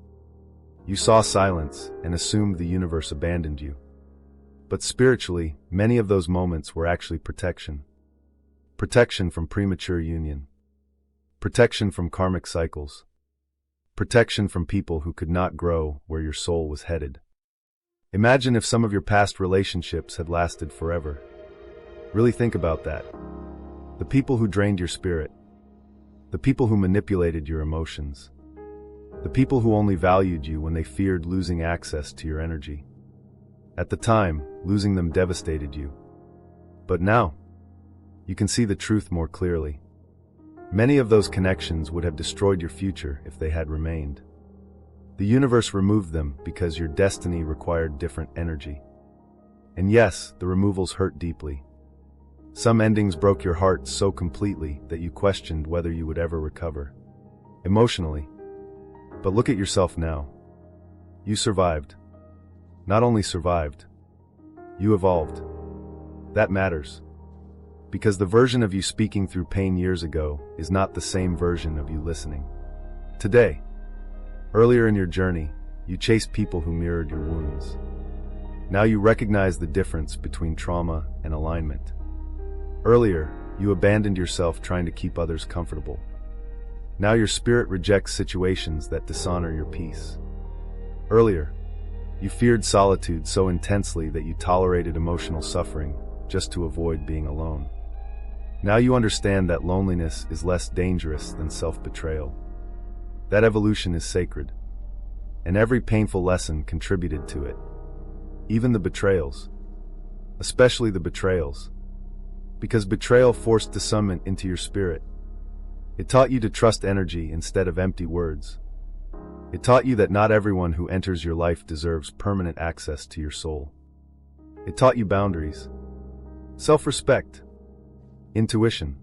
Speaker 1: You saw silence and assumed the universe abandoned you. But spiritually, many of those moments were actually protection. Protection from premature union. Protection from karmic cycles. Protection from people who could not grow where your soul was headed. Imagine if some of your past relationships had lasted forever. Really think about that. The people who drained your spirit. The people who manipulated your emotions. The people who only valued you when they feared losing access to your energy. At the time, losing them devastated you. But now, you can see the truth more clearly. Many of those connections would have destroyed your future if they had remained. The universe removed them because your destiny required different energy. And yes, the removals hurt deeply. Some endings broke your heart so completely that you questioned whether you would ever recover. Emotionally. But look at yourself now. You survived. Not only survived, you evolved. That matters. Because the version of you speaking through pain years ago is not the same version of you listening today. Earlier in your journey, you chased people who mirrored your wounds. Now you recognize the difference between trauma and alignment. Earlier, you abandoned yourself trying to keep others comfortable. Now your spirit rejects situations that dishonor your peace. Earlier, you feared solitude so intensely that you tolerated emotional suffering just to avoid being alone. Now you understand that loneliness is less dangerous than self-betrayal. That evolution is sacred, and every painful lesson contributed to it. Even the betrayals. Especially the betrayals. Because betrayal forced discernment into your spirit. It taught you to trust energy instead of empty words. It taught you that not everyone who enters your life deserves permanent access to your soul. It taught you boundaries, self-respect, intuition.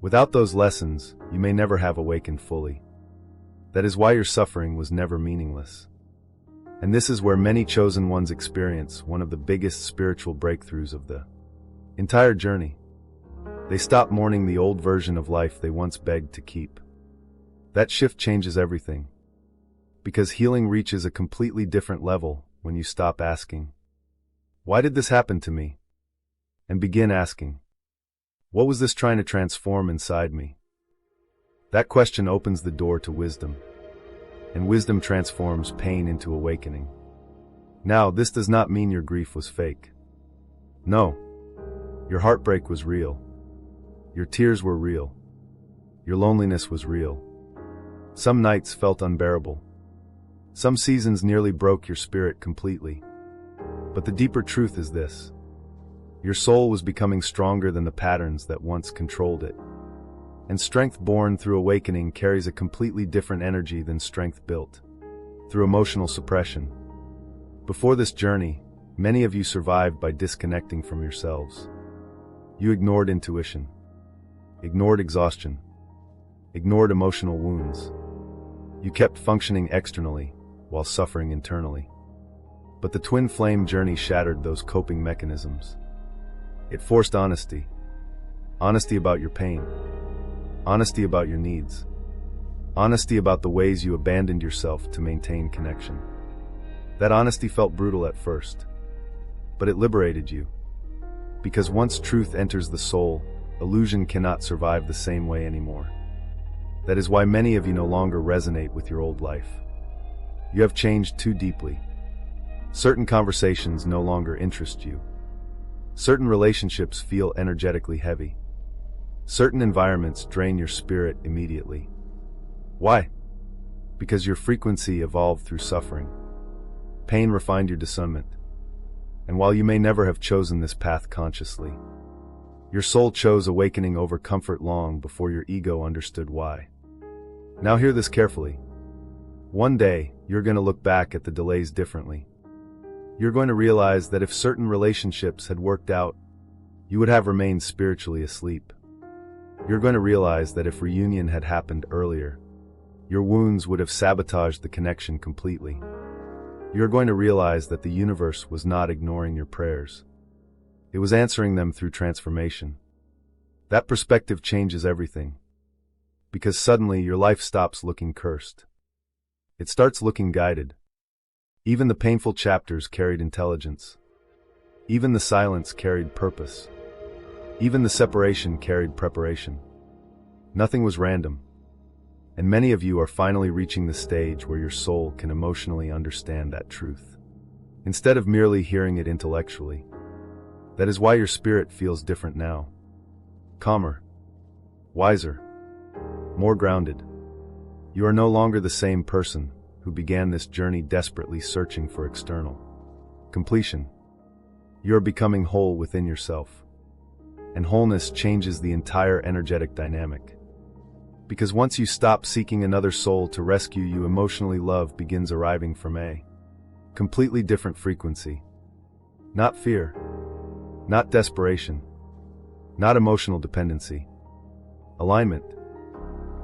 Speaker 1: Without those lessons, you may never have awakened fully. That is why your suffering was never meaningless. And this is where many chosen ones experience one of the biggest spiritual breakthroughs of the entire journey. They stop mourning the old version of life they once begged to keep. That shift changes everything. Because healing reaches a completely different level when you stop asking, "Why did this happen to me?" and begin asking, "What was this trying to transform inside me?" That question opens the door to wisdom, and wisdom transforms pain into awakening. Now, this does not mean your grief was fake. No, your heartbreak was real. Your tears were real. Your loneliness was real. Some nights felt unbearable. Some seasons nearly broke your spirit completely. But the deeper truth is this. Your soul was becoming stronger than the patterns that once controlled it. And strength born through awakening carries a completely different energy than strength built through emotional suppression. Before this journey, many of you survived by disconnecting from yourselves. You ignored intuition, ignored exhaustion, ignored emotional wounds. You kept functioning externally while suffering internally. But the twin flame journey shattered those coping mechanisms. It forced honesty. Honesty about your pain. Honesty about your needs. Honesty about the ways you abandoned yourself to maintain connection. That honesty felt brutal at first, but it liberated you. Because once truth enters the soul, illusion cannot survive the same way anymore. That is why many of you no longer resonate with your old life. You have changed too deeply. Certain conversations no longer interest you. Certain relationships feel energetically heavy. Certain environments drain your spirit immediately. Why? Because your frequency evolved through suffering. Pain refined your discernment. And while you may never have chosen this path consciously, your soul chose awakening over comfort long before your ego understood why. Now hear this carefully. One day, you're going to look back at the delays differently. You're going to realize that if certain relationships had worked out, you would have remained spiritually asleep. You're going to realize that if reunion had happened earlier, your wounds would have sabotaged the connection completely. You're going to realize that the universe was not ignoring your prayers. It was answering them through transformation. That perspective changes everything. Because suddenly your life stops looking cursed. It starts looking guided. Even the painful chapters carried intelligence. Even the silence carried purpose. Even the separation carried preparation. Nothing was random. And many of you are finally reaching the stage where your soul can emotionally understand that truth, instead of merely hearing it intellectually. That is why your spirit feels different now. Calmer. Wiser. More grounded. You are no longer the same person who began this journey desperately searching for external completion. You are becoming whole within yourself. And wholeness changes the entire energetic dynamic. Because once you stop seeking another soul to rescue you emotionally, love begins arriving from a completely different frequency. Not fear. Not desperation. Not emotional dependency. Alignment.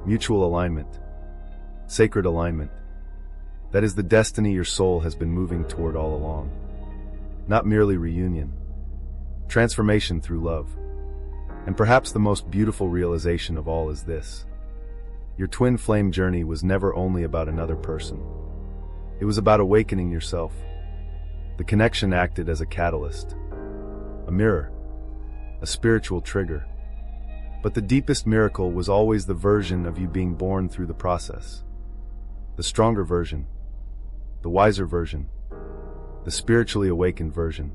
Speaker 1: Mutual alignment. Sacred alignment. That is the destiny your soul has been moving toward all along. Not merely reunion. Transformation through love. And perhaps the most beautiful realization of all is this. Your twin flame journey was never only about another person. It was about awakening yourself. The connection acted as a catalyst, a mirror, a spiritual trigger. But the deepest miracle was always the version of you being born through the process. The stronger version, the wiser version, the spiritually awakened version.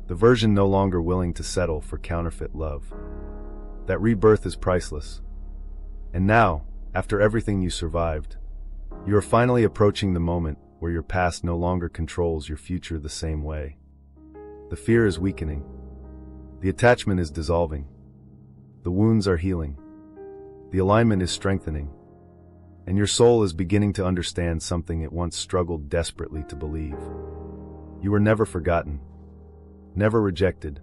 Speaker 1: The version no longer willing to settle for counterfeit love. That rebirth is priceless. And now, after everything you survived, you are finally approaching the moment where your past no longer controls your future the same way. The fear is weakening. The attachment is dissolving. The wounds are healing. The alignment is strengthening. And your soul is beginning to understand something it once struggled desperately to believe. You were never forgotten. Never rejected.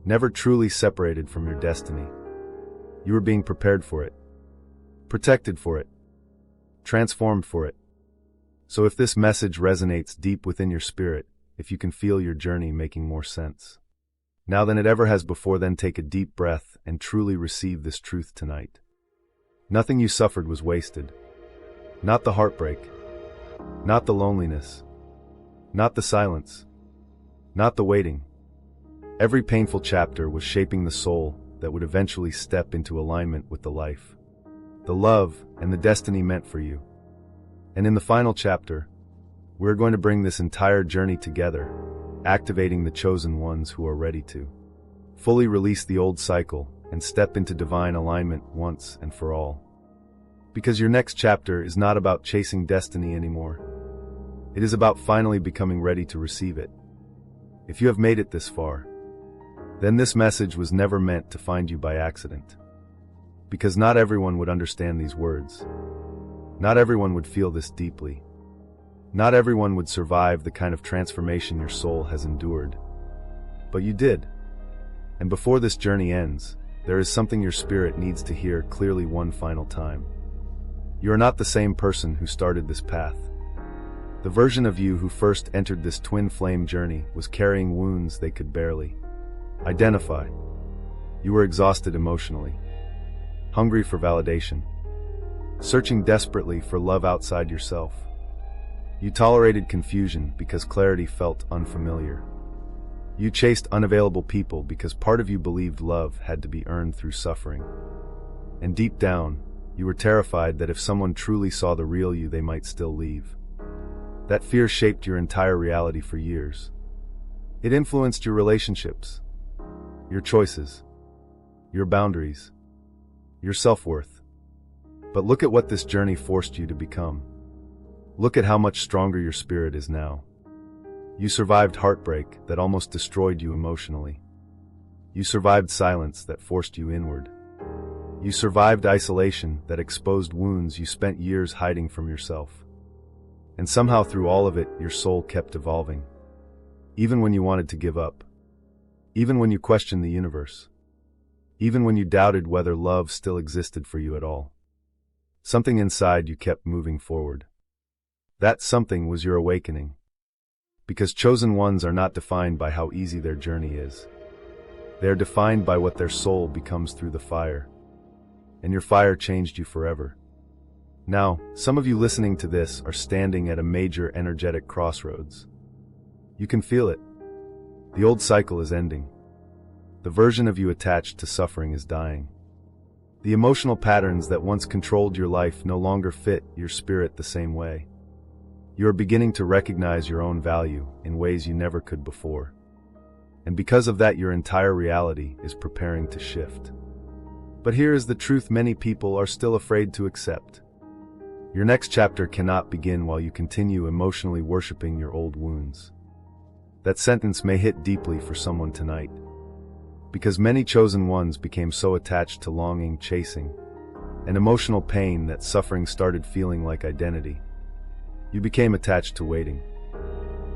Speaker 1: Never truly separated from your destiny. You were being prepared for it. Protected for it. Transformed for it. So if this message resonates deep within your spirit, if you can feel your journey making more sense now than it ever has before, then take a deep breath and truly receive this truth tonight. Nothing you suffered was wasted. Not the heartbreak. Not the loneliness. Not the silence. Not the waiting. Every painful chapter was shaping the soul that would eventually step into alignment with the life, the love, and the destiny meant for you. And in the final chapter, we're going to bring this entire journey together, activating the chosen ones who are ready to fully release the old cycle and step into divine alignment once and for all. Because your next chapter is not about chasing destiny anymore. It is about finally becoming ready to receive it. If you have made it this far, then this message was never meant to find you by accident. Because not everyone would understand these words. Not everyone would feel this deeply. Not everyone would survive the kind of transformation your soul has endured. But you did. And before this journey ends, there is something your spirit needs to hear clearly one final time. You are not the same person who started this path. The version of you who first entered this twin flame journey was carrying wounds they could barely identify. You were exhausted emotionally, hungry for validation, searching desperately for love outside yourself. You tolerated confusion because clarity felt unfamiliar. You chased unavailable people because part of you believed love had to be earned through suffering. And deep down, you were terrified that if someone truly saw the real you, they might still leave. That fear shaped your entire reality for years. It influenced your relationships, your choices, your boundaries, your self-worth. But look at what this journey forced you to become. Look at how much stronger your spirit is now. You survived heartbreak that almost destroyed you emotionally. You survived silence that forced you inward. You survived isolation that exposed wounds you spent years hiding from yourself. And somehow through all of it, your soul kept evolving. Even when you wanted to give up. Even when you questioned the universe. Even when you doubted whether love still existed for you at all. Something inside you kept moving forward. That something was your awakening. Because chosen ones are not defined by how easy their journey is. They are defined by what their soul becomes through the fire. And your fire changed you forever. Now, some of you listening to this are standing at a major energetic crossroads. You can feel it. The old cycle is ending. The version of you attached to suffering is dying. The emotional patterns that once controlled your life no longer fit your spirit the same way. You are beginning to recognize your own value in ways you never could before. And because of that, your entire reality is preparing to shift. But here is the truth many people are still afraid to accept. Your next chapter cannot begin while you continue emotionally worshiping your old wounds. That sentence may hit deeply for someone tonight. Because many chosen ones became so attached to longing, chasing, and emotional pain that suffering started feeling like identity. You became attached to waiting,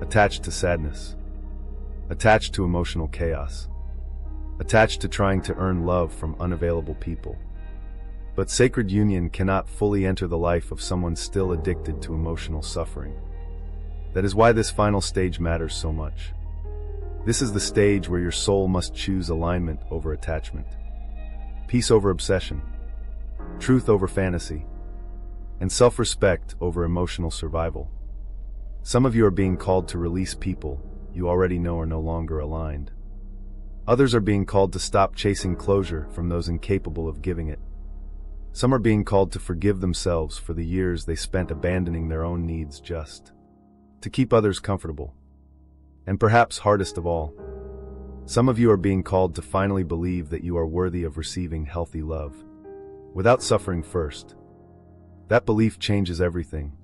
Speaker 1: attached to sadness, attached to emotional chaos, attached to trying to earn love from unavailable people. But sacred union cannot fully enter the life of someone still addicted to emotional suffering. That is why this final stage matters so much. This is the stage where your soul must choose alignment over attachment, peace over obsession, truth over fantasy, and self-respect over emotional survival. Some of you are being called to release people you already know are no longer aligned. Others are being called to stop chasing closure from those incapable of giving it. Some are being called to forgive themselves for the years they spent abandoning their own needs just to keep others comfortable. And perhaps hardest of all, some of you are being called to finally believe that you are worthy of receiving healthy love, without suffering first. That belief changes everything,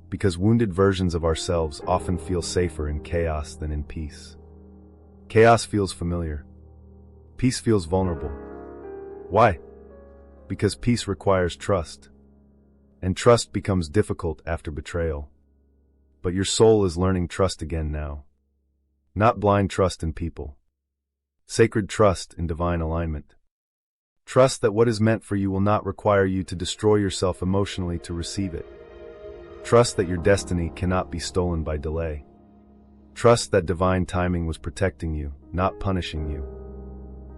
Speaker 1: because wounded versions of ourselves often feel safer in chaos than in peace. Chaos feels familiar. Peace feels vulnerable. Why? Because peace requires trust, and trust becomes difficult after betrayal. But your soul is learning trust again now. Not blind trust in people. Sacred trust in divine alignment. Trust that what is meant for you will not require you to destroy yourself emotionally to receive it. Trust that your destiny cannot be stolen by delay. Trust that divine timing was protecting you, not punishing you.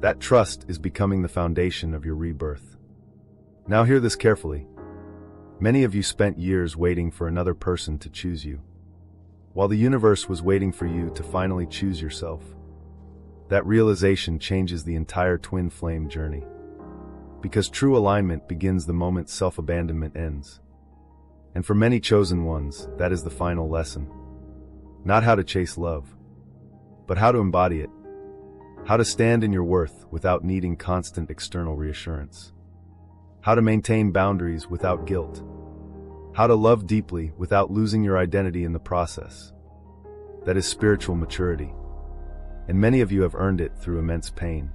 Speaker 1: That trust is becoming the foundation of your rebirth. Now hear this carefully. Many of you spent years waiting for another person to choose you, while the universe was waiting for you to finally choose yourself. That realization changes the entire twin flame journey. Because true alignment begins the moment self-abandonment ends. And for many chosen ones, that is the final lesson. Not how to chase love, but how to embody it. How to stand in your worth without needing constant external reassurance. How to maintain boundaries without guilt. How to love deeply without losing your identity in the process. That is spiritual maturity. And many of you have earned it through immense pain.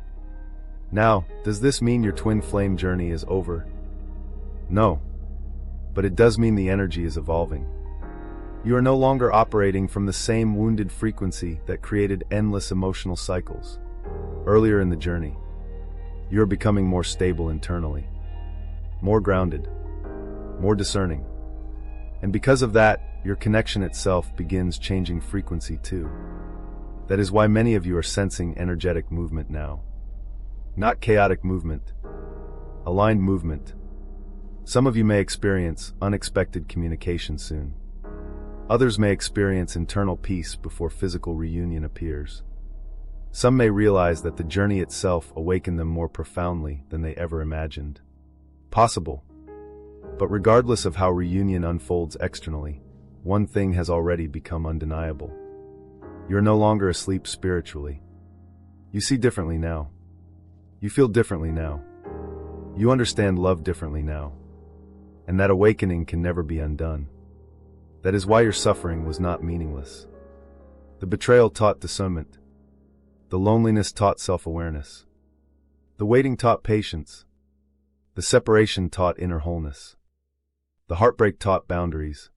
Speaker 1: Now, does this mean your twin flame journey is over? No. But it does mean the energy is evolving. You are no longer operating from the same wounded frequency that created endless emotional cycles. Earlier in the journey, you are becoming more stable internally, more grounded, more discerning. And because of that, your connection itself begins changing frequency too. That is why many of you are sensing energetic movement now. Not chaotic movement, aligned movement. Some of you may experience unexpected communication soon. Others may experience internal peace before physical reunion appears. Some may realize that the journey itself awakened them more profoundly than they ever imagined. Possible. But regardless of how reunion unfolds externally, one thing has already become undeniable. You're no longer asleep spiritually. You see differently now. You feel differently now. You understand love differently now. And that awakening can never be undone. That is why your suffering was not meaningless. The betrayal taught discernment. The loneliness taught self-awareness. The waiting taught patience. The separation taught inner wholeness. The heartbreak taught boundaries.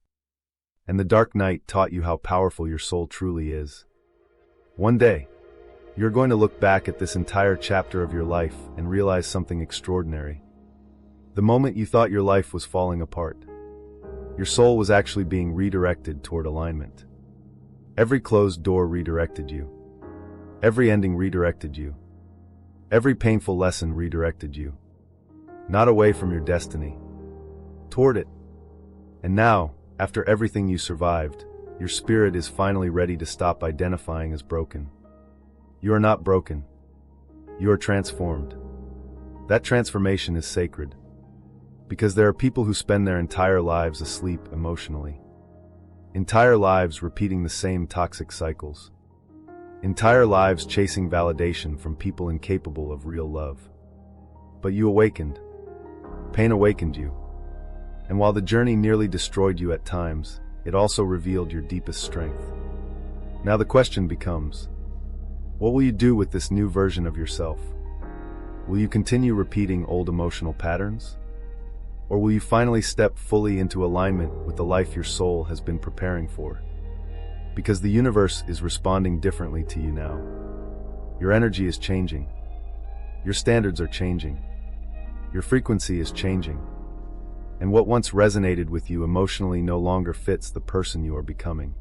Speaker 1: And the dark night taught you how powerful your soul truly is. One day, you're going to look back at this entire chapter of your life and realize something extraordinary. The moment you thought your life was falling apart, your soul was actually being redirected toward alignment. Every closed door redirected you. Every ending redirected you. Every painful lesson redirected you, not away from your destiny, toward it. And now, after everything you survived, your spirit is finally ready to stop identifying as broken. You are not broken. You are transformed. That transformation is sacred, because there are people who spend their entire lives asleep emotionally. Entire lives repeating the same toxic cycles. Entire lives chasing validation from people incapable of real love. But you awakened. Pain awakened you. And while the journey nearly destroyed you at times, it also revealed your deepest strength. Now the question becomes, what will you do with this new version of yourself? Will you continue repeating old emotional patterns? Or will you finally step fully into alignment with the life your soul has been preparing for? Because the universe is responding differently to you now. Your energy is changing. Your standards are changing. Your frequency is changing. And what once resonated with you emotionally no longer fits the person you are becoming.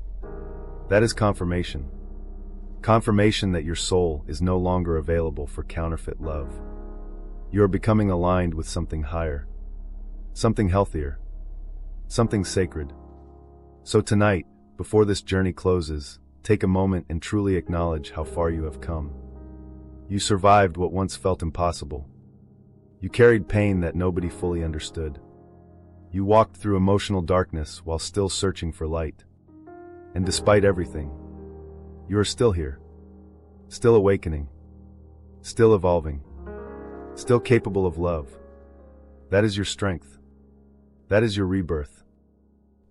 Speaker 1: That is confirmation. Confirmation that your soul is no longer available for counterfeit love. You are becoming aligned with something higher, something healthier, something sacred. So tonight, before this journey closes, take a moment and truly acknowledge how far you have come. You survived what once felt impossible. You carried pain that nobody fully understood. You walked through emotional darkness while still searching for light. And despite everything, you are still here, still awakening, still evolving, still capable of love. That is your strength. That is your rebirth.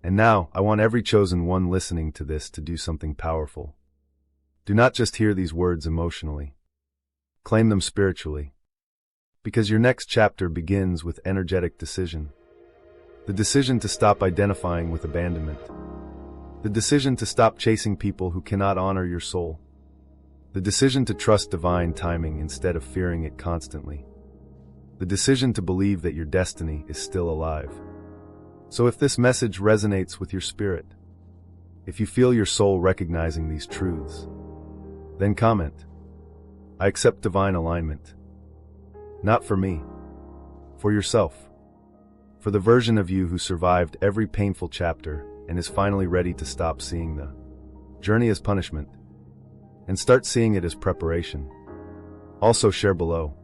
Speaker 1: And now, I want every chosen one listening to this to do something powerful. Do not just hear these words emotionally. Claim them spiritually. Because your next chapter begins with energetic decision. The decision to stop identifying with abandonment. The decision to stop chasing people who cannot honor your soul. The decision to trust divine timing instead of fearing it constantly. The decision to believe that your destiny is still alive. So if this message resonates with your spirit, if you feel your soul recognizing these truths, then comment, I accept divine alignment. Not for me, for yourself. For the version of you who survived every painful chapter and is finally ready to stop seeing the journey as punishment and start seeing it as preparation. Also share below,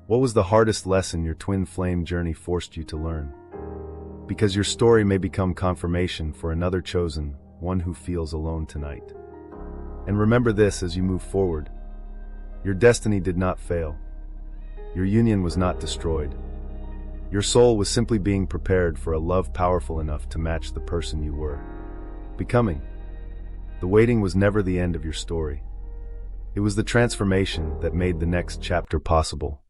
Speaker 1: what was the hardest lesson your twin flame journey forced you to learn? Because your story may become confirmation for another chosen one who feels alone tonight. And remember this as you move forward. Your destiny did not fail. Your union was not destroyed. Your soul was simply being prepared for a love powerful enough to match the person you were becoming. The waiting was never the end of your story. It was the transformation that made the next chapter possible.